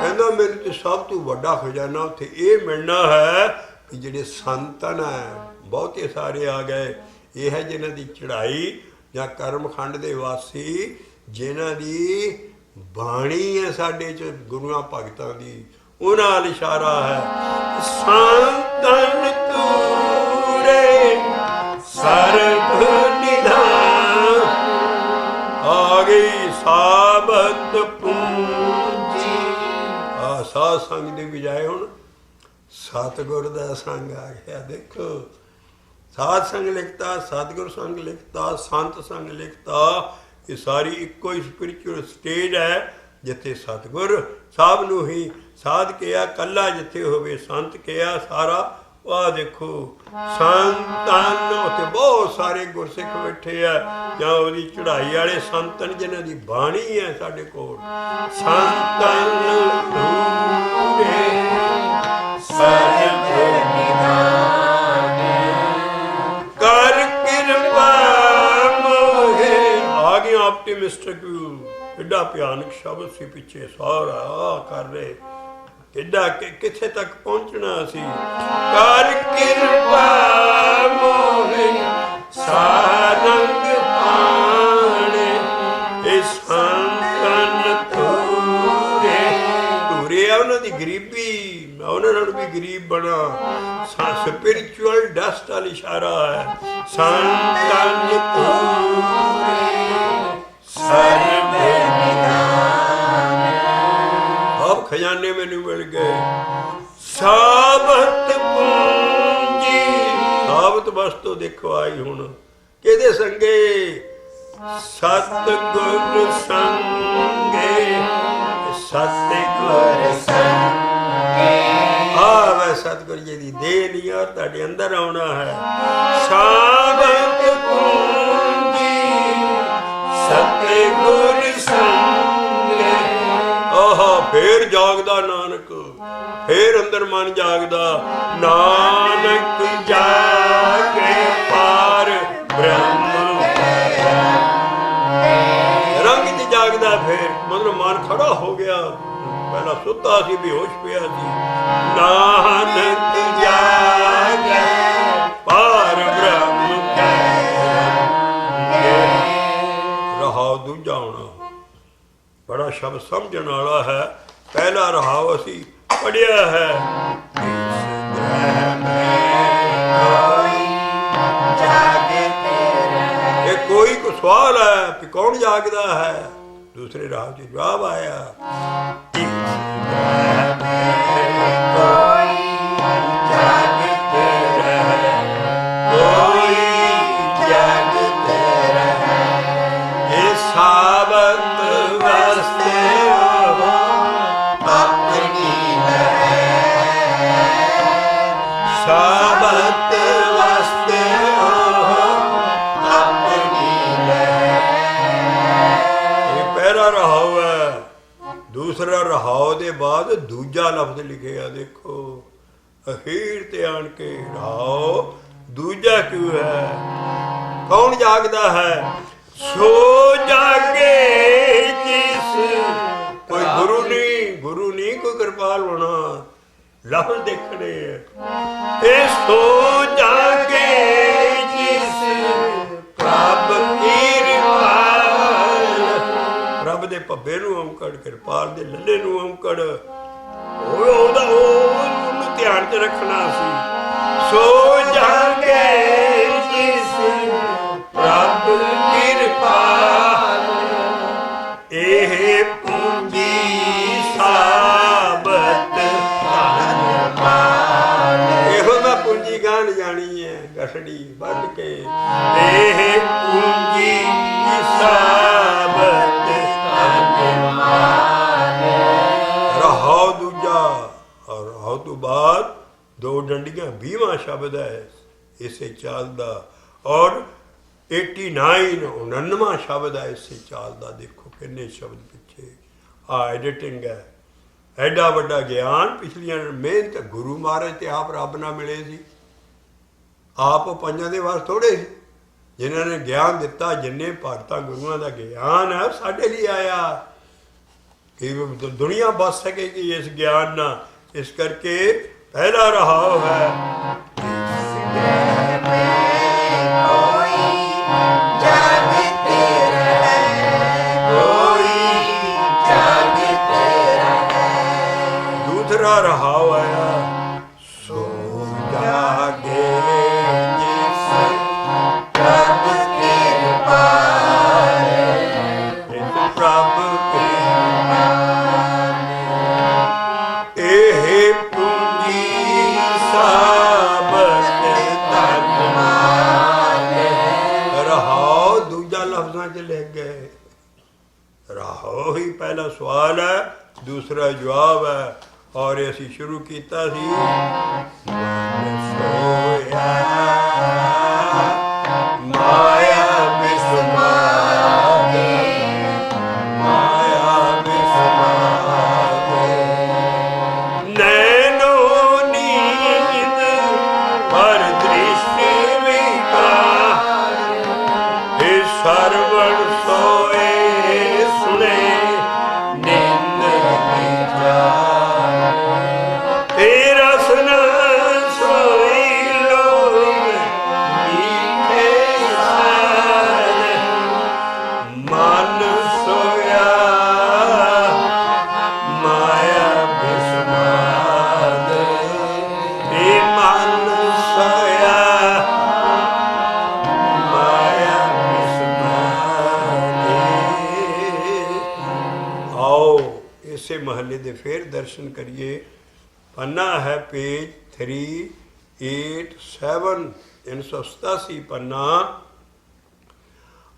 ਕਹਿੰਦਾ ਮੈਨੂੰ ਤੇ ਸਭ ਤੋਂ ਵੱਡਾ ਖਜ਼ਾਨਾ ਉੱਥੇ ਇਹ ਮਿਲਣਾ ਹੈ ਕਿ ਜਿਹੜੇ ਸੰਤਨ ਹੈ, ਬਹੁਤੇ ਸਾਰੇ ਆ ਗਏ, ਇਹ ਹੈ ਜਿਨ੍ਹਾਂ ਦੀ ਚੜ੍ਹਾਈ ਜਾਂ ਕਰਮਖੰਡ ਦੇ ਵਾਸੀ, ਜਿਨ੍ਹਾਂ ਦੀ ਬਾਣੀ ਹੈ ਸਾਡੇ ਚ ਗੁਰੂਆਂ ਭਗਤਾਂ ਦੀ, ਉਹਨਾਂ ਨਾਲ ਇਸ਼ਾਰਾ ਹੈ। ਸੰਤਨ ਤੂਰੇ ਸਰਬ ਨਿਧਾਨ, ਆ ਗਈ ਸਾਬਤ ਪੂੰਜੀ। ਸਾਧ ਸੰਗ ਦੀ ਬਜਾਏ ਹੁਣ ਸਤਿਗੁਰ ਦਾ ਸੰਗ ਆ ਗਿਆ। ਦੇਖੋ, ਸਾਧ ਸੰਗ ਲਿਖਤਾ, ਸਤਿਗੁਰ ਸੰਗ ਲਿਖਤਾ, ਸੰਤ ਸੰਗ ਲਿਖਤਾ। ਇਹ ਸਾਰੀ ਇੱਕੋ ਹੀ ਸਪਿਰਿਚੁਅਲ ਸਟੇਜ ਹੈ ਜਿੱਥੇ ਸਤਿਗੁਰ ਸਾਹਿਬ ਨੂੰ ਹੀ ਸਾਧ ਕਿਹਾ, ਕੱਲਾ ਜਿੱਥੇ ਹੋਵੇ ਸੰਤ ਕਿਹਾ ਸਾਰਾ। ਆਹ ਦੇਖੋ ਸੰਤਨ, ਉੱਥੇ ਬਹੁਤ ਸਾਰੇ ਗੁਰਸਿੱਖ ਬੈਠੇ ਆ ਜਾਂ ਉਹਦੀ ਚੜ੍ਹਾਈ ਵਾਲੇ ਸੰਤਨ ਜਿਨ੍ਹਾਂ ਦੀ ਬਾਣੀ ਹੈ ਸਾਡੇ ਕੋਲ। ਸੰਤਨ ਤੂਰੇ ਸਰਬ ਨਿਧਾਨ, ਕਰ ਕਿਰਪਾ ਮੋਹਿ। ਆ ਗਏ ਆਪਟੀਮਿਸਟਿਕ ਵਿਊ। ਕਿੱਡਾ ਭਿਆਨਕ ਸ਼ਬਦ ਸੀ ਪਿੱਛੇ ਸਾਰਾ ਕਰ ਰਹੇ, ਕਿੱਡਾ ਕਿੱਥੇ ਤੱਕ ਪਹੁੰਚਣਾ ਸੀ। ਕਰ ਕਿਰਪਾ ਮੋਹਿ ਸਾਰੰਗ ਪਾਣੀ, ਇਹ ਸੰਤਨ ਤੂਰੇ। ਤੂਰੇ ਆ ਉਹਨਾਂ ਦੀ ਗਰੀਬੀ, ਮੈਂ ਉਹਨਾਂ ਨਾਲ ਵੀ ਗਰੀਬ ਬਣਾ। ਸਪਿਰਿਚੁਅਲ ਡਸਟ ਵਾਲੀ ਇਸ਼ਾਰਾ ਹੈ। ਸੰਤਨ ਤੂਰੇ ਸਰਬ ਨਿਧਾਨ, ਆਪ ਖਜ਼ਾਨੇ ਮੈਨੂੰ ਮਿਲ ਗਏ। ਸਾਬਤ ਪੂੰਜੀ, ਸਾਬਤ ਵਸਤੂ ਦੇਖੋ ਆਈ ਹੁਣ ਕਿਹਦੇ ਸੰਗੇ? ਸਤਿਗੁਰ ਸੰਗੇ, ਸਤਿਗੁਰ ਸੰਗੇ। ਆ ਵੈ ਸਤਿਗੁਰ ਜੀ ਦੀ ਦੇਹ ਨਹੀਂ ਔਰ ਤੁਹਾਡੇ ਅੰਦਰ ਆਉਣਾ ਹੈ। ਸਾਬਤ ਪੂੰਜੀ ਸਤਿਗੁਰ ਸੰਗੇ। ਆਹਾ, ਫੇਰ ਜਾਗਦਾ ਨਾਨਕ, ਫੇਰ ਅੰਦਰ ਮਨ ਜਾਗਦਾ। ਨਾਨਕ ਜਾਗੇ ਪਾਰ ਬ੍ਰਹਮ ਰੰਗ ਚ ਜਾਗਦਾ। ਫੇਰ ਮਤਲਬ ਮਨ ਖੜਾ ਹੋ ਗਿਆ, ਪਹਿਲਾਂ ਸੁੱਤਾ ਸੀ, ਬੇਹੋਸ਼ ਪਿਆ ਸੀ। ਨਾਨਕ ਜਾਗੇ ਪਾਰ ਬ੍ਰਹਮ ਰਹਾਉ ਦੂਜਾ ਆਉਣਾ। ਬੜਾ ਸ਼ਬਦ ਸਮਝਣ ਵਾਲਾ ਹੈ। ਪਹਿਲਾ ਰਹਾਉ ਅਸੀਂ ਪੜ੍ਹਿਆ ਹੈ। ਇਹ ਕੋਈ ਕੋ ਸਵਾਲ ਹੈ ਕਿ ਕੌਣ ਜਾਗਦਾ ਹੈ? ਦੂਸਰੇ ਰਾਹ ਚ ਜਵਾਬ ਆਇਆ, ਦੂਸਰਾ ਰਹਾਉ ਦੇ ਬਾਅਦ ਦੂਜਾ ਲਫ਼ਜ਼ ਲਿਖਿਆ। ਦੇਖੋ ਅਖੀਰ ਤੇ ਆਣ ਕੇ ਰਹਾਉ ਦੂਜਾ ਕਿਉਂ ਹੈ? ਕੌਣ ਜਾਗਦਾ ਹੈ? ਸੋ ਜਾਗੇ ਜਿਸ, ਕੋਈ ਗੁਰੂ ਨਹੀਂ ਕੋਈ ਕਿਰਪਾਲ ਹੋਣਾ। ਲਫ਼ਜ਼ ਦੇਖਣੇ ਇਹ ਸੋ ਜਾਗੇ ਜਿਸ ਪ੍ਰਭ ਰੱਬ ਦੇ ਭੱਬੇ ਨੂੰ ਔਂਕੜ, ਕਿਰਪਾਲ ਦੇ ਲੱਲੇ ਨੂੰ ਔਂਕੜ, ਉਹਨੂੰ ਧਿਆਨ ਚ ਰੱਖਣਾ ਸੀ। ਸੋ ਜਾਗੇ ਜਿਸ ਪ੍ਰਭ ਕਿਰਪਾਲ, ਜਾਣੀ ਹੈ ਗਠੜੀ ਵੱਢ ਕੇ ਇਹ ਪੂੰਜੀ ਸਾਬਤ ਰਹਾਉ ਦੂਜਾ ਔਰ ਰਹਾਉ ਤੋਂ ਬਾਅਦ ਦੋ ਡੰਡੀਆਂ 20ਵਾਂ ਸ਼ਬਦ ਹੈ ਇਸੇ ਚਾਲ ਦਾ ਔਰ 89ਵਾਂ ਸ਼ਬਦ ਹੈ ਇਸੇ ਚਾਲ ਦਾ। ਦੇਖੋ ਕਿੰਨੇ ਸ਼ਬਦ ਪਿੱਛੇ ਆ ਐਡੀਟਿੰਗ ਹੈ। ਐਡਾ ਵੱਡਾ ਗਿਆਨ ਪਿਛਲੀਆਂ ਮਿਹਨਤ ਗੁਰੂ ਮਹਾਰਾਜ ਤੇ ਆਪ ਰੱਬ ਨਾਲ ਮਿਲੇ ਸੀ। ਆਪ ਪੰਜਾਂ ਦੇ ਵਾਰ ਥੋੜੇ ਸੀ ਜਿਨ੍ਹਾਂ ਨੇ ਗਿਆਨ ਦਿੱਤਾ। ਜਿੰਨੇ ਭਗਤਾਂ ਗੁਰੂਆਂ ਦਾ ਗਿਆਨ ਹੈ ਸਾਡੇ ਲਈ ਆਇਆ ਕਿ ਦੁਨੀਆ ਬਚ ਸਕੇਗੀ ਇਸ ਗਿਆਨ ਨਾਲ। ਇਸ ਕਰਕੇ ਪਹਿਲਾ ਰਹਾਉ ਹੈ ਰਹਾਉ ਆਇਆ ਸੋ ਜਾਗੇ ਜਿਸ ਪ੍ਰਭ ਕਿਰਪਾ ਪ੍ਰਭ ਕਿਰਪਾ ਇਹ ਪੂੰਜੀ ਸਾਬਤ ਤਨ ਰਹਾਉ ਦੂਜਾ ਲਫ਼ਜ਼ਾਂ 'ਚ ਲਿਖ ਗਏ। ਰਹਾਉ ਹੀ ਪਹਿਲਾ ਸਵਾਲ ਹੈ ਦੂਸਰਾ ਜਵਾਬ ਹੈ। ਔਰ ਅਸੀਂ ਸ਼ੁਰੂ ਕੀਤਾ ਸੀ ਸੋਇਆ ਮਾਇਆ ਬਿਸਮਾਦੇ ਮਾਇਆ ਬਿਸਮਾਦੇ ਨੈਨੋ ਨੀਂਦ ਪਰ ਦ੍ਰਿਸ਼ਟੀ ਵਿਕਾਰ ਇਹ ਸਰਵਣ ਸੋਏ ਸੁਣੇ ਨਿੰਦ ਵਿਚਾਰ महले दे फिर दर्शन करिए। पन्ना है पेज 387 387 पन्ना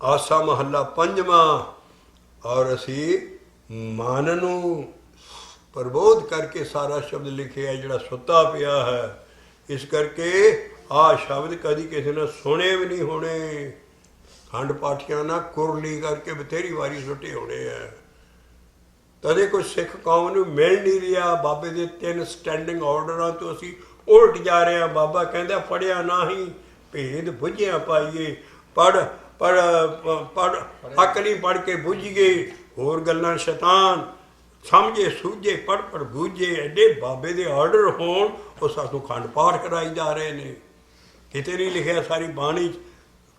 आसा महला पंजवा। और असी मन नूं प्रबोध करके सारा शब्द लिखे है जिहड़ा सुता पिया है। इस करके आ शब्द कभी किसी ने सुने भी नहीं होने। खंड पाठियां ना कुरली करके बथेरी वारी सुटे होने हैं। तदे कुछ सिख कौम नूं मिल नहीं रहा। बाबे दे 3 स्टैंडिंग ऑर्डरां तो असी उलट जा रहे हैं। बाबा कहता पढ़िया ना ही भेद बुझिया पाइए। पढ़ पढ़ पढ़ हक नहीं पढ़ के बुझिए होर गल्लां शैतान समझे सूझे पढ़ पढ़ बूझे। एडे बाबे दे ऑर्डर होण वो सानूं खंड पाठ कराई जा रहे हैं। किते नहीं लिखिया सारी बाणी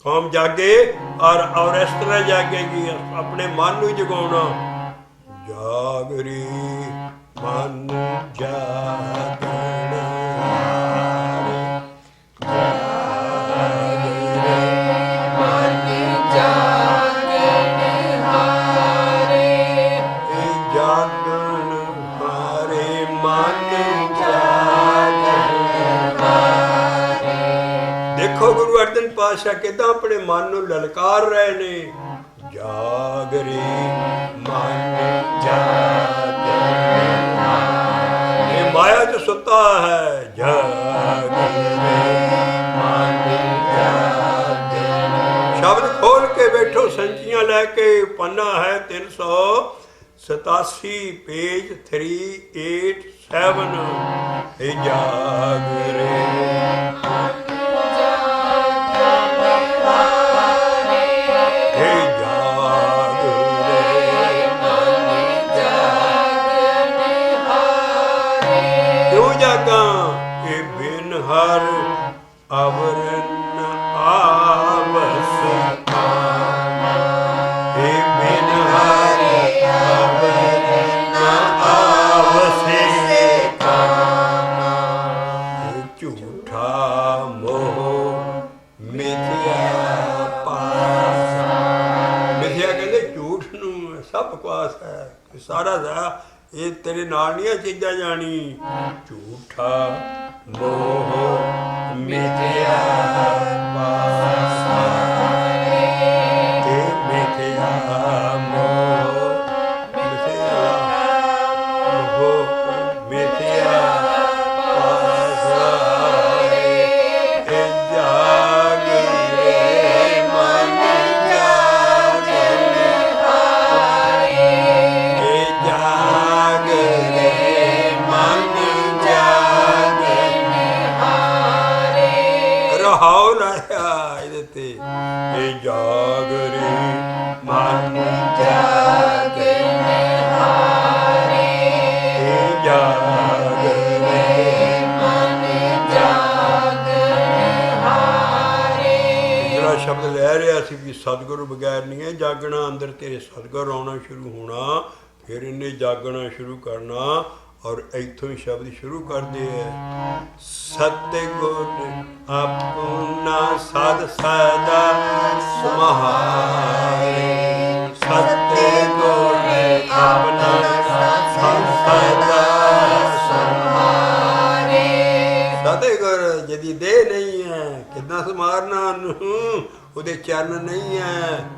कौम जागे और इस तरह जागेगी अपने मन नूं जगाउणा। जागरी मन जागण हारे जागरे मन जागण हारे जागण हारे मन जागण हारे। देखो गुरु अर्जन पातशाह किदां अपने मन नूं ललकार रहे ने। जागरे मन ये माया जो सुता है जागरे मन शब्द खोल के बैठो संचियां लेके। पन्ना है 387 पेज 387 जागरे हर अवरन आवस हे बिन हर अवरन आवस झूठा मोह मिथ्या पास। मिथ्या कहते झूठ नूं सब बकवास है सारा ये तेरे नाल नहीं चीज़ां जानी। झूठा मोह ਮਿਥਿਆ ਪਾਸਾਰੇ ਤੇ ਮਿਥਿਆ ਮੋਹ ਮਿਥਿਆ ਮੋਹ ਮਿਥਿਆ ਪਾਸਾਰੇ ਇਹ ਜਾਗੇ ਮਨ ਜਾਗੇ ਇਹ ਜਾਗੇ ਮਨ ਜਾਗੇ ਰਹਾਉ ਲਾਇਆ ਇਹਦੇ ਤੇ ਇਹ ਜਾਗਰੇ ਮਨ ਜਾਗੇ ਇਹ ਜਾਗਰੇ ਜਿਹੜਾ ਸ਼ਬਦ ਲੈ ਰਿਹਾ ਸੀ ਵੀ ਸਤਿਗੁਰੂ ਬਗੈਰ ਨਹੀਂ ਹੈ ਜਾਗਣਾ ਅੰਦਰ ਤੇਰੇ ਸਤਿਗੁਰ ਆਉਣਾ ਸ਼ੁਰੂ ਹੋਣਾ ਫਿਰ ਇਹਨੇ ਜਾਗਣਾ ਸ਼ੁਰੂ ਕਰਨਾ ਔਰ ਇੱਥੋਂ ਹੀ ਸ਼ਬਦ ਸ਼ੁਰੂ ਕਰਦੇ ਹੈ ਸਤਿਗੁਰ ਆਪਣਾ ਸਦ ਸਦਾ ਸਮਾਰੇ ਸਤਿਗੁਰ ਆਪਣਾ ਸਦ ਸਦਾ ਸਮਾਰੇ ਸਤਿਗੁਰ ਜਦੀ ਦੇ ਨਹੀਂ ਹੈ ਕਿੱਦਾਂ ਸਮਾਰਨਾ ਉਹਨੂੰ ਉਹਦੇ ਚਰਨ ਨਹੀਂ ਹੈ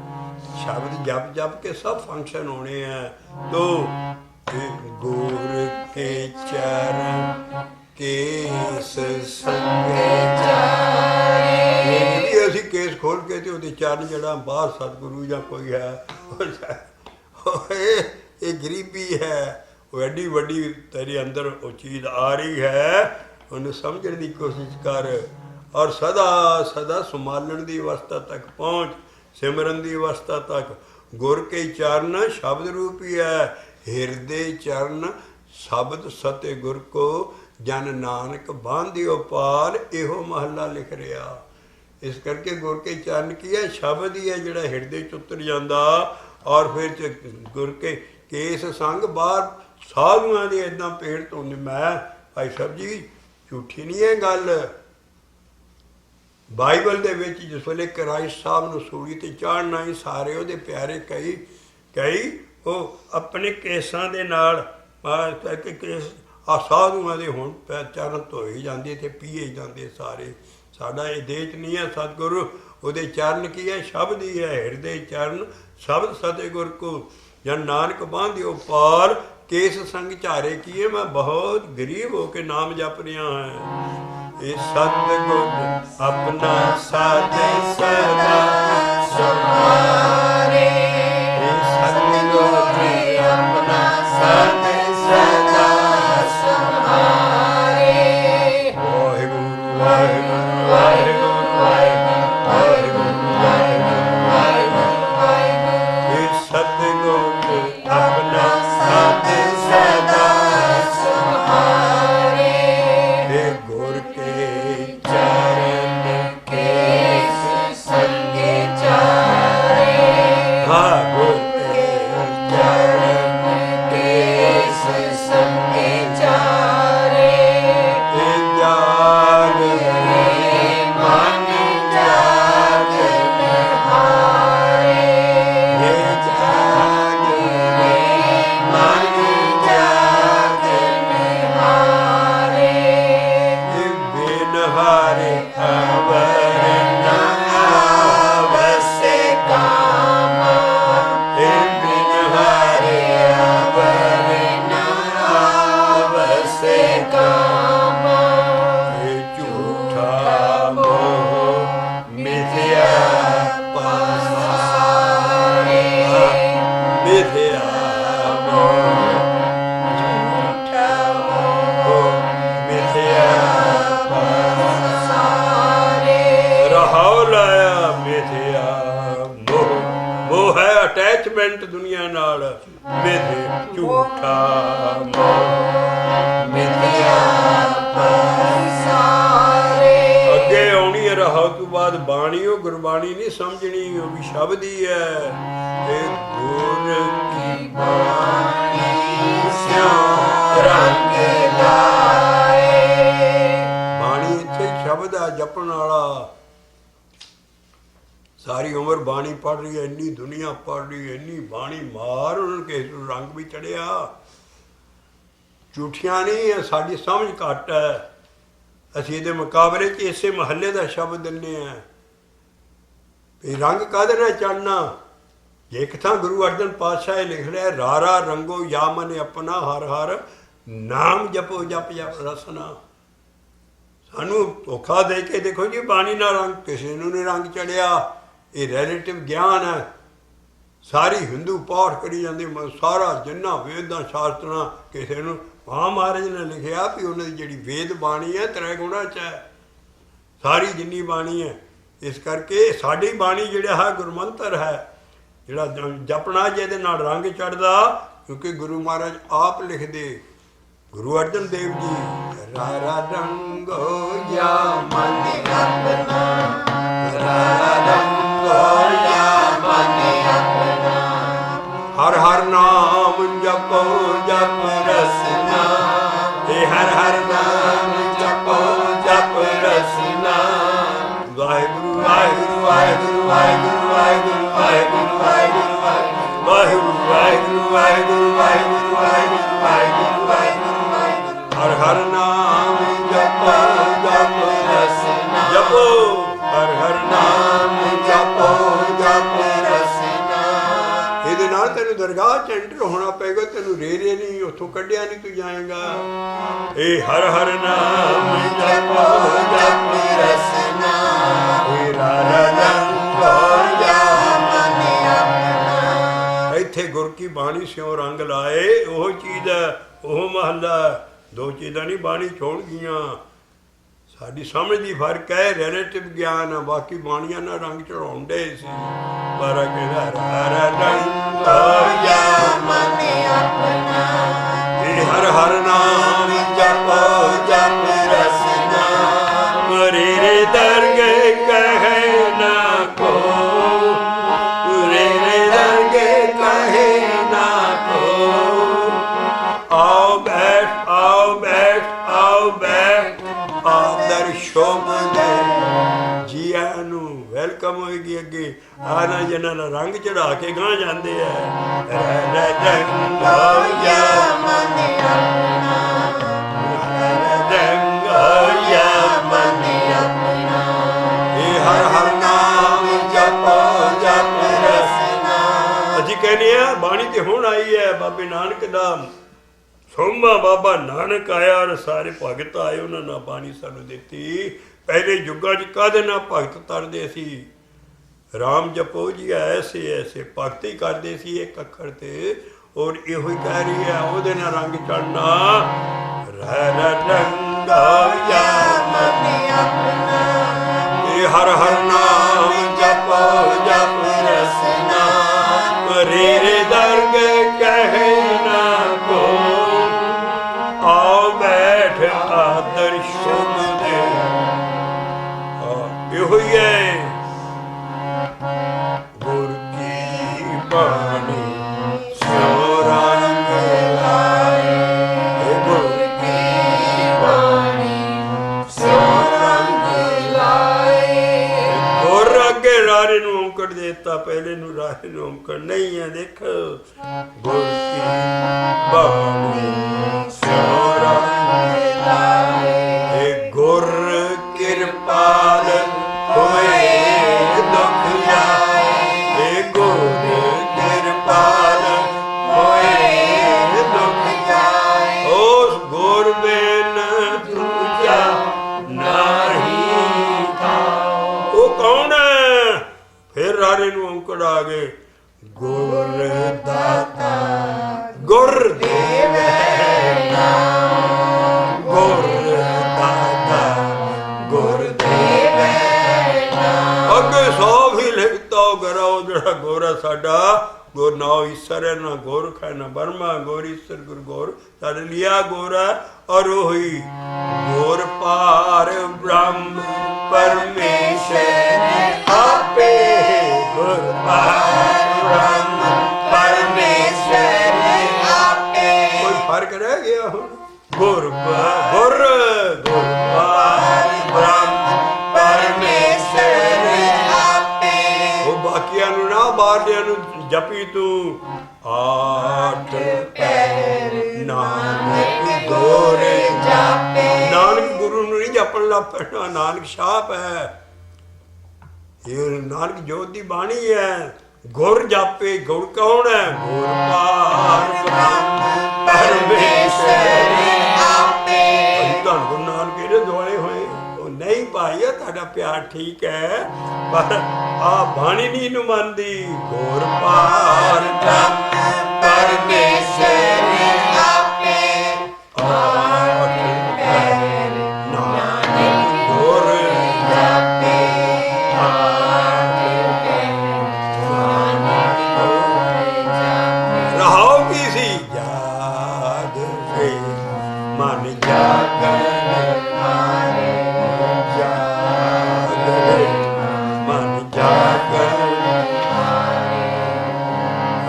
ਸ਼ਬਦ ਜਪ ਜਪ ਕੇ ਸਭ ਫੰਕਸ਼ਨ ਹੋਣੇ ਹੈ ਤੋ ਗੁਰ ਕੇ ਚਰਨ ਕੇਸ ਸੰਗੇ ਚਾਰੇ ਅਸੀਂ ਕੇਸ ਖੋਲ ਕੇ ਤੇ ਉਹਦੇ ਚਰਨ ਜਿਹੜਾ ਬਾਹਰ ਸਤਿਗੁਰੂ ਜਾਂ ਕੋਈ ਹੈ ਇਹ ਗਰੀਬੀ ਹੈ ਉਹ ਐਡੀ ਵੱਡੀ ਤੇਰੇ ਅੰਦਰ ਉਹ ਚੀਜ਼ ਆ ਰਹੀ ਹੈ ਉਹਨੂੰ ਸਮਝਣ ਦੀ ਕੋਸ਼ਿਸ਼ ਕਰ ਔਰ ਸਦਾ ਸਦਾ ਸੰਭਾਲਣ ਦੀ ਅਵਸਥਾ ਤੱਕ ਪਹੁੰਚ ਸਿਮਰਨ ਦੀ ਅਵਸਥਾ ਤੱਕ ਗੁਰ ਕੇ ਚਰਨ ਸ਼ਬਦ ਰੂਪੀ ਹੈ ਹਿਰਦੇ ਚਰਨ ਸ਼ਬਦ ਸਤੇ ਗੁਰ ਕੋ ਜਨ ਨਾਨਕ ਬਾਂਧਿਓ ਪਾਲ ਇਹੋ ਮਹੱਲਾ ਲਿਖ ਰਿਹਾ ਇਸ ਕਰਕੇ ਗੁਰ ਕੇ ਚਰਨ ਕੀ ਹੈ ਸ਼ਬਦ ਹੀ ਹੈ ਜਿਹੜਾ ਹਿਰਦੇ ਚ ਉਤਰ ਜਾਂਦਾ ਔਰ ਫਿਰ ਗੁਰ ਕੇ ਕੇਸ ਸੰਗ ਬਾਹਰ ਸਾਧੂਆਂ ਦੇ ਏਦਾਂ ਪੇੜ ਤੋਂ ਮੈਂ ਭਾਈ ਸਾਹਿਬ ਜੀ ਝੂਠੀ ਨਹੀਂ ਹੈ ਗੱਲ ਬਾਈਬਲ ਦੇ ਵਿੱਚ ਜਿਸ ਵੇਲੇ ਕ੍ਰਾਈਸਟ ਸਾਹਿਬ ਨੂੰ ਸੂਲੀ ਤੇ ਚਾੜਨਾ ਹੀ ਸਾਰੇ ਉਹਦੇ ਪਿਆਰੇ ਕਈ ਉਹ ਆਪਣੇ ਕੇਸਾਂ ਦੇ ਨਾਲ ਕਰਕੇ ਕੇਸ ਆ ਸਾਧੂਆਂ ਦੇ ਹੁਣ ਚਰਨ ਧੋਏ ਜਾਂਦੇ ਤੇ ਪੀਏ ਜਾਂਦੇ ਸਾਰੇ ਸਾਡਾ ਇਹ ਦੇਸ਼ ਨਹੀਂ ਹੈ ਸਤਿਗੁਰੂ ਉਹਦੇ ਚਰਨ ਕੀ ਹੈ ਸ਼ਬਦ ਹੀ ਹੈ ਹਿਰਦੇ ਚਰਨ ਸ਼ਬਦ ਸਤਿਗੁਰ ਕੋ ਜਨ ਨਾਨਕ ਬਾਂਧਿਓ ਪਾਰ ਕੇਸ ਸੰਗ ਝਾਰੇ ਕੀਏ ਮੈਂ ਬਹੁਤ ਗਰੀਬ ਹੋ ਕੇ ਨਾਮ ਜਪ ਰਿਹਾ ਹਾਂ ਇਹ ਸਤਿਗੁਰ ਆਪਣਾ ਸਾਧ ਸਦਾ ਸਮਾਰੇ ਇਹ ਸਤਿਗੁਰ ਆਪਣਾ ਸਾਧ ਸਦਾ ਸਮਾਰੇ ਵਾਹਿਗੁਰੂ ਵਾਹਿਗੁਰੂ ਵਾਹਿਗੁਰੂ ਵਾਹਿਗੁਰੂ ਵਾਹਿਗੁਰੂ ਇਹ ਸਤਿਗੁਰ ਆਪਣਾ ਸਾਧ ਸਦਾ ਸਮਾਰੇ ਇਹ ਗੁਰ ਕੇ ਚਰਨ ਕੇਸ ਸੰਗੇ ਚਾਰੇ ਹਾਂ ਗੁਰ ਕੇ ਚਰਨ ਕੇਸ ਸੰਗੇ ਚਾਰੇ ਇਹ ਜਾਗਰੇ ਮਨ ਜਾਗਨੇ ਹਾਰੇ ਇਹ ਜਾਗਰੇ ਮਨ ਜਾਗਨੇ ਹਾਰੇ ਇਹ ਬਿਨ ਹਾਰੇ ਅਵਰ ਨਾ ਆਵਸੇ ਕਾਮਾ ਇਹ ਬਿਨ ਹਾਰੇ ਅਵਰ ਨਾ ਆਵਸੇ ਕਾਮਾ ਇਹ ਝੂਠਾ ਮੋਹ ਮਿਥਿਆ ਪਾਸਾਰੇ ਮਿਥਿਆ ਮੋਹ ਝੂਠਾ ਮੋਹ ਮਿਥਿਆ ਪਾਸਾਰੇ ਰਹਾਉ ਲਾਇਆ ਮਿਥਿਆ ਮੋਹ ਮੋਹ ਹੈ ਅਟੈਚਮੈਂਟ ਦੁਨੀਆ ਨਾਲ ਮਿਥਿਆ ਝੂਠਾ ਮੋਹ ਮਿਥਿਆ ਅੱਗੇ ਆਉਣੀ ਹੈ ਰਹਾਉ ਤੋਂ ਬਾਅਦ ਬਾਣੀ ਉਹ ਗੁਰਬਾਣੀ ਨਹੀਂ ਸਮਝਣੀ ਉਹ ਵੀ ਸ਼ਬਦ ਹੀ ਹੈ ਇਹ ਗੁਰ ਕੀ ਬਾਣੀ ਸਿਉ ਰੰਗ ਲਾਏ ਬਾਣੀ ਇੱਥੇ ਸ਼ਬਦ ਆ ਜਪਣ ਵਾਲਾ ਸਾਰੀ ਉਮਰ ਬਾਣੀ ਪੜ੍ਹ ਰਹੀ ਹੈ ਇੰਨੀ ਦੁਨੀਆ ਪੜ੍ਹ ਰਹੀ ਹੈ ਇੰਨੀ ਬਾਣੀ ਮਾਰ ਉਹਨਾਂ ਨੂੰ ਕਿਸੇ ਨੂੰ ਰੰਗ ਵੀ ਚੜਿਆ ਝੂਠੀਆਂ ਨਹੀਂ ਹੈ ਸਾਡੀ ਸਮਝ ਘੱਟ ਹੈ ਅਸੀਂ ਇਹਦੇ ਮੁਕਾਬਲੇ 'ਚ ਇਸੇ ਮਹੱਲੇ ਦਾ ਸ਼ਬਦ ਦਿੰਦੇ ਹਾਂ ਵੀ ਰੰਗ ਕਾਹਦੇ ਨਾਲ ਚੜ੍ਹਨਾ। ਜੇ ਇੱਕ ਥਾਂ ਗੁਰੂ ਅਰਜਨ ਪਾਤਸ਼ਾਹ ਇਹ ਲਿਖ ਰਿਹਾ ਰਾਰਾ ਰੰਗੋ ਯਾ ਮਨ ਆਪਣਾ ਹਰ ਹਰ ਨਾਮ ਜਪੋ ਜਪ ਜਪ ਰਸਨਾ। ਸਾਨੂੰ ਧੋਖਾ ਦੇ ਕੇ ਦੇਖੋ ਜੀ ਬਾਣੀ ਨਾਲ ਰੰਗ ਕਿਸੇ ਨੂੰ ਨਹੀਂ ਰੰਗ ਚੜਿਆ। ਇਹ ਰਿਲੇਟਿਵ ਗਿਆਨ ਹੈ। ਸਾਰੀ ਹਿੰਦੂ ਪਾਠ ਕਰੀ ਜਾਂਦੇ ਸਾਰਾ ਜਿੰਨਾ ਵੇਦਾਂ ਸ਼ਾਸਤਰਾਂ ਕਿਸੇ ਨੂੰ ਮਹਾਰਾਜ ਨੇ ਲਿਖਿਆ ਵੀ ਉਹਨਾਂ ਦੀ ਜਿਹੜੀ ਵੇਦ ਬਾਣੀ ਹੈ 3 ਗੁਣਾ 'ਚ ਹੈ ਸਾਰੀ ਜਿੰਨੀ ਬਾਣੀ ਹੈ। ਇਸ ਕਰਕੇ ਸਾਡੀ ਬਾਣੀ ਜਿਹੜਾ ਹੈ ਗੁਰਮੰਤਰ ਹੈ ਜਿਹੜਾ ਜਪਣਾ ਜਿਹਦੇ ਨਾਲ ਰੰਗ ਚੜ੍ਹਦਾ ਕਿਉਂਕਿ ਗੁਰੂ ਮਹਾਰਾਜ ਆਪ ਲਿਖਦੇ ਗੁਰੂ ਅਰਜਨ ਦੇਵ ਜੀ ਰਾਰਾ ਰੰਗੋ या मन अपना रारा रंगो या मन अपना ਹਰ ਹਰ ਨਾਮ ਜਪੋ ਜਪ रसना ਇਹ ਹਰ ਹਰ नाम जपो जप रसना ਵਾਹਿਗੁਰੂ वाहिगुरु वाहिगुरु वाहिगुरू वाहिगुरू वाहिगुरू वाहिगुरू वाहिगुरू वाहिगुरू वाहिगुरू वाहिगुरू वाहिगुरू वाहिगुरू वाहिगुरू वाहिगुरू ਹਰ ਹਰ ਨਾਮ जपो जप रसना ਜਪੋ ਹਰ ਹਰ ਨਾਮ नाम जपो जप रसना ਇਹਦੇ ਨਾਲ ਤੈਨੂੰ ਦਰਗਾਹ 'ਚ ਐਂਟਰ ਹੋਣਾ ਪਏਗਾ। ਤੈਨੂੰ ਰੇਰੇ ਨਹੀਂ ਉੱਥੋਂ ਕੱਢਿਆ ਨਹੀਂ ਤੂੰ ਜਾਏਗਾ। ਇਹ ਹਰ ਹਰ ਨਾਮ जपो जप रसना ਇਹ ਰਾਰਾ रंगो या मन अपना ਇੱਥੇ ਗੁਰ ਕੀ ਬਾਣੀ ਸਿਉ ਰੰਗ ਲਾਏ ਉਹ ਚੀਜ਼ ਹੈ ਉਹ ਮਹੱਲਾ ਦੋ ਚੀਜ਼ਾਂ ਨਹੀਂ ਬਾਣੀ ਛੋੜ ਗਈਆਂ। ਸਾਡੀ ਸਮਝ ਦੀ ਫਰਕ ਹੈ ਰਿਲੇਟਿਵ ਗਿਆਨ ਆ ਬਾਕੀ ਬਾਣੀਆਂ ਨਾਲ ਰੰਗ ਚੜਾਉਂਦੇ ਸੀ ਪਰ ਕਹਿੰਦਾ ਰਾਰਾ ਰੰਗ या मन अपना ਇਹ ਹਰ ਹਰ ਨਾਮ जपो जप रसना ਮਰੇ ਰੇ ਦਰਗੇ ਕਹੇ ਨਾ ਕੋ रे दरगे कहे ना को आओ बैठ आओ बैठ आओ बैठ ਆਦਰ ਸ਼ੋਭ ਦੇ ਜੀਆਂ ਨੂੰ ਵੈਲਕਮ ਹੋਏਗੀ ਅੱਗੇ ਆਨਾ ਜਿਹਨਾਂ ਦਾ ਰੰਗ ਚੜਾ ਕੇ ਗਾਂ ਜਾਂਦੇ ਆ रंगो या मन अपना रंगो या मन अपना ਇਹ ਹਰ ਹਰ नाम जपो जप रसना ਅਸੀਂ ਕਹਿੰਦੇ ਆ ਬਾਣੀ ਤੇ ਹੁਣ ਆਈ ਹੈ ਬਾਬੇ ਨਾਨਕ ਦਾ ਸੋਮਾ ਬਾਬਾ ਨਾਨਕ ਆਇਆ ਔਰ ਸਾਰੇ ਭਗਤ ਆਏ ਉਹਨਾਂ ਨਾਲ ਬਾਣੀ ਸਾਨੂੰ ਦਿੱਤੀ। ਪਹਿਲੇ ਯੁੱਗਾਂ 'ਚ ਕਾਹਦੇ ਨਾਲ ਭਗਤ ਤਰਦੇ ਸੀ ਰਾਮ ਜਪੋ ਜੀ ਐਸੇ ਐਸੇ ਭਗਤੀ ਕਰਦੇ ਸੀ ਇੱਕ ਅੱਖਰ ਤੇ ਔਰ ਇਹੋ ਹੀ ਕਹਿ ਰਹੀ ਹੈ ਉਹਦੇ ਨਾਲ ਰੰਗ ਚੜਨਾ ਰਹਿ ਰੰਗਾ या मन अपना ਇਹ ਹਰ ਹਰ ਨਾਮ जपो जप रसना ਰੇ ਰੇ ਦਰਗੇ ਕਹੇ ਨਾ ਕੋ ਆਓ ਬੈਠ ਆਦਰ ਸ਼ੁਭ ਦੇ ਇਹੋ ਹੀ ਹੈ ਗੁਰ ਕੀ ਬਾਣੀ ਸਿਉ ਰੰਗ लाए ਗੁਰ की वाणी सो रंग लाए ਗੁਰ ਅੱਗੇ ਰਾਰੇ ਨੂੰ ਔਂਕੜ ਦੇਤਾ ਪਹਿਲੇ ਨੂੰ ਰਾਰੇ ਨੂੰ ਔਂਕੜ ਨਹੀਂ ਹੈ ਦੇਖ ਗੁਰ ਕੀ ਬਾਣੀ ਸਿਉ ਰੰਗ लाए ਗੁਰ ਕਿਰਪਾਲ ਹੋਏ ਦੁਖ ਜਾਏ ਗੁਰ ਕਿਰਪਾਲ ਹੋਏ ਦੁਖ जाए ਉਸ ਗੁਰ ਬਿਨ ਦੂਜਾ ਨਾਹੀ ਥਾਉ। ਉਹ ਕੌਣ ਹੈ ਫਿਰ ਰਾਰੇ ਨੂੰ ਔਂਕੜ ਆ ਗਏ ਗੁਰ ਦਾਤਾ ਗੁਰ ਦੇਵ ਹੈ ਨਾਮ ਗੁਰ ਦਾਤਾ ਗੁਰ ਦੇਵ ਹੈ ਨਾਮ। ਅੱਗੇ ਸਭ ਹੀ ਲਿਖਤਾ ਗਰਾਓ ਜਿਹੜਾ ਗੋਰਾ ਸਾਡਾ ਗੁਰ ਨਾਉ ਈਸ਼ਰ ਹੈ ਨਾ ਗੋਰਖ ਹੈ ਨਾ ਬਰਮਾ ਗੋਰ ਈਸ਼ਰ ਗੁਰ ਗੋਰ ਸਾਡੇ ਲਿਆ ਗੋਰਾ ਔਰ ਉਹੀ ਗੋਰ ਪਾਰ ਬ੍ਰਹਮ ਪਰਮੇਸ਼ਰ ਆਪੇ ਗੁਰ ਪਾਰ ਬ੍ਰਹਮ परमेश्वर आपे ਕੋਈ ਫਰਕ ਰਹਿ ਗਿਆ ਹੁਣ ਗੁਰ ਗੁਰ ਗੁਰ ਪਾਰ ਬ੍ਰਹਮ परमेश्वर आपे ਉਹ ਬਾਕੀਆਂ ਨੂੰ ਨਾ ਬਾਹਰਲਿਆਂ ਨੂੰ ਜਪੀ ਤੂੰ ਆਠ पैर ਨਾਨਕ गोरे जापे ਨਾਨਕ ਗੁਰੂ ਨੂੰ ਨਹੀਂ ਜਪ ਜਪਣ ਲੱਗ ਪੈਣਾ ਨਾਨਕ ਛਾਪ ਹੈ। ਇਹ ਨਾਨਕ ਜੋਤ ਦੀ ਬਾਣੀ ਹੈ। ਗੁਰ ਜਾਪੇ ਗੁਰ ਕੌਣ ਹੈ? ਗੁਰ ਪਾਰ ਬ੍ਰਹਮ ਪਰਮੇਸ਼ਰ ਆਪੇ। ਧੰਨ ਗੁਰੂ ਨਾਨਕ ਇਹਦੇ ਦੁਆਲੇ ਹੋਏ। ਉਹ ਨਹੀਂ ਭਾਈ ਆ ਤੁਹਾਡਾ ਪਿਆਰ ਠੀਕ ਹੈ, ਪਰ ਆ ਬਾਣੀ ਨਹੀਂ ਨੂੰ ਮੰਨਦੀ। ਗੁਰ ਪਾਰ ਬ੍ਰਹਮ ਪਰਮੇਸ਼ਰ ਆਪੇ ਨਾਨਕ ਗੁਰ ਜਾਪੇ ਰਹਾਉ ਕੀ ਸੀ? ਜਾਗ ਸੇ ਮਨ ਜਾਗਣ ਹਾਰੇ, ਜਾਗ ਰੇ ਮਨ ਜਾਗਣ ਹਾਰੇ।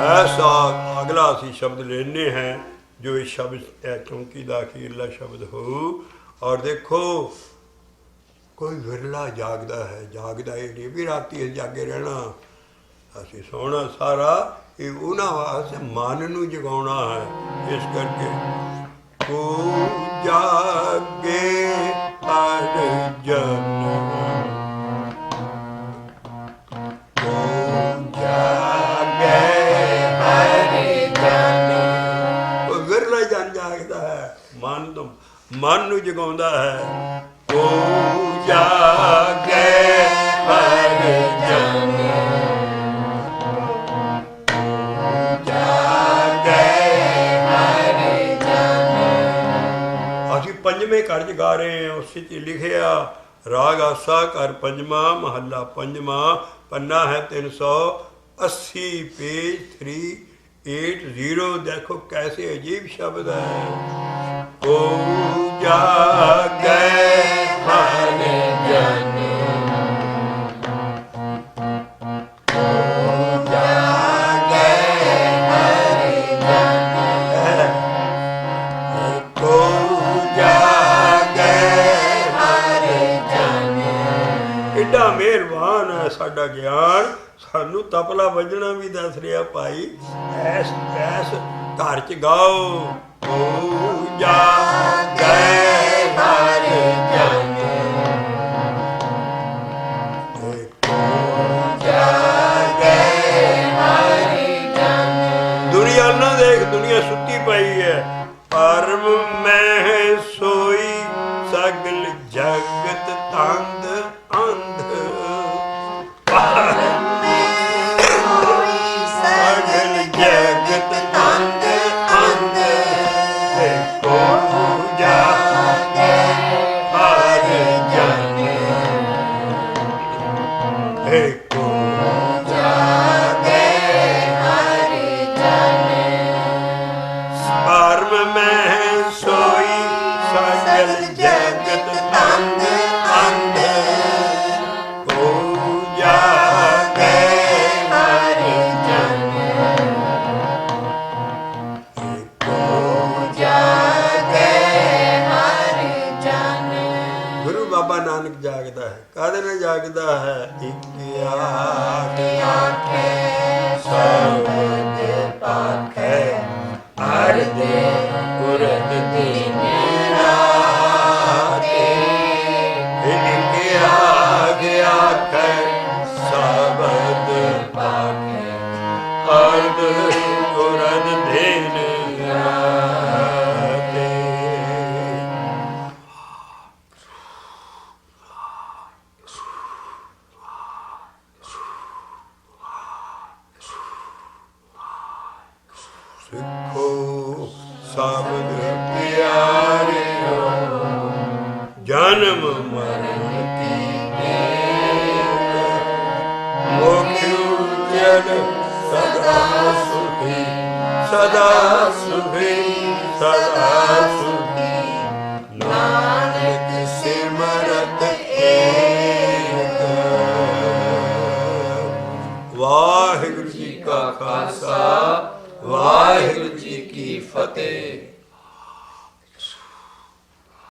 ऐसा अगला ਅਸੀਂ ਸ਼ਬਦ ਲੈਣੇ हैं ਜੋ ਇਹ ਸ਼ਬਦ ਹੈ ਚੌਂਕੀ ਦਾ ਅਖੀਰਲਾ ਸ਼ਬਦ ਹੋ। ਔਰ ਦੇਖੋ ਕੋਈ ਵਿਰਲਾ ਜਾਗਦਾ ਹੈ, ਜਾਗਦਾ ਇਹ ਨਹੀਂ ਵੀ ਰਾਤੀ ਜਾਗੇ ਰਹਿਣਾ। ਅਸੀਂ ਸੋਹਣਾ ਸਾਰਾ ਇਹ ਉਹਨਾਂ ਵਾਸਤੇ ਮਨ ਨੂੰ ਜਗਾਉਣਾ ਹੈ। ਇਸ ਕਰਕੇ ਕੋ ਜਾਗੇ ਹਰ ਜਨ, ਕੋ ਜਾਗੇ ਹਰ ਜਨ। ਉਹ ਵਿਰਲਾ ਜਨ ਜਾਗਦਾ ਹੈ, ਮਨ ਨੂੰ ਜਗਾਉਂਦਾ ਹੈ। ਕੋ ਜਾਗੇ ਹਰ ਜਨ, ਪੰਜਵੇਂ ਘਰ 'ਚ ਗਾ ਰਹੇ ਹਾਂ। ਉਸ 'ਚ ਲਿਖਿਆ ਰਾਗ ਆਸਾ ਘਰ ਪੰਜਵਾਂ ਮਹੱਲਾ ਪੰਜਵਾਂ, ਪੰਨਾ ਹੈ 380 पेज 380। देखो कैसे अजीब शब्द है। ओ जागे हर जन, ਮਿਹਰਬਾਨ ਹੈ ਸਾਡਾ ਗਿਆਨ। ਸਾਨੂੰ ਤਬਲਾ ਵੱਜਣਾ ਵੀ ਦੱਸ ਰਿਹਾ ਭਾਈ। ਐਸ ਘਰ 'ਚ ਗਾਓ। ਓ ਜਾਗੇ ਹਰ ਜਨ, ਜਾਗੇ ਹਰ ਜਨ। ਦੁਨੀਆ ਨਾ ਦੇਖ, ਦੁਨੀਆ ਸੁੱਤੀ ਪਈ ਹੈ। ਪਰਮ ਮੈਂ ਸੋਈ ਸਗਲ ਜਗਤ ਤੰਦ ਅੰਧ, ਸਗਲ ਜਗਤ ਤੰਦ ਅੰਧ। ਦੇਖੋ ਜਾਗੇ ਹਰ ਜਨ, ਦੇਖੋ ਜਾਗੇ ਹਰ ਜਨ। ਪਰਮ ਮੈਂ ਸੋਈ ਸਗਲ ਜਗਤ ਤੰਦ ਅੰਧ, ਜਾਗਦਾ ਹੈ। ਕਾਹਦੇ ਨਾਲ ਜਾਗਦਾ ਹੈ? ਇੱਕ ਆਖੇ ਸ਼ਬਦ ਪਾਖੇ ਅਰਧ ਉਰਧ ਦਿਨ ਰਾਤੇ। ਇੱਕ ਆਖੇ ਸ਼ਬਦ ਪਾਖੇ ਅਰਧ ਉਰਧ ਦਿਨ ਰਾਤੇ। ਸਿੱਖੋ ਸ਼ਬਦ ਪਿਆਰਿਓ, ਜਨਮ ਮਰਨ ਕੀ ਮੇਲ। ਮੁਖ ਉਜਲ ਸਦਾ ਸੁਖੀ, ਸਦਾ ਸੁਖੀ, ਸਦਾ ਸੁਖੀ। ਨਾਨਕ ਸਿਮਰਤ ਏਕ। ਵਾਹਿਗੁਰੂ ਜੀ ਕਾ ਖਾਲਸਾ, ਵਾਹਿਗੁਰੂ ਜੀ ਕੀ ਫਤਿਹ।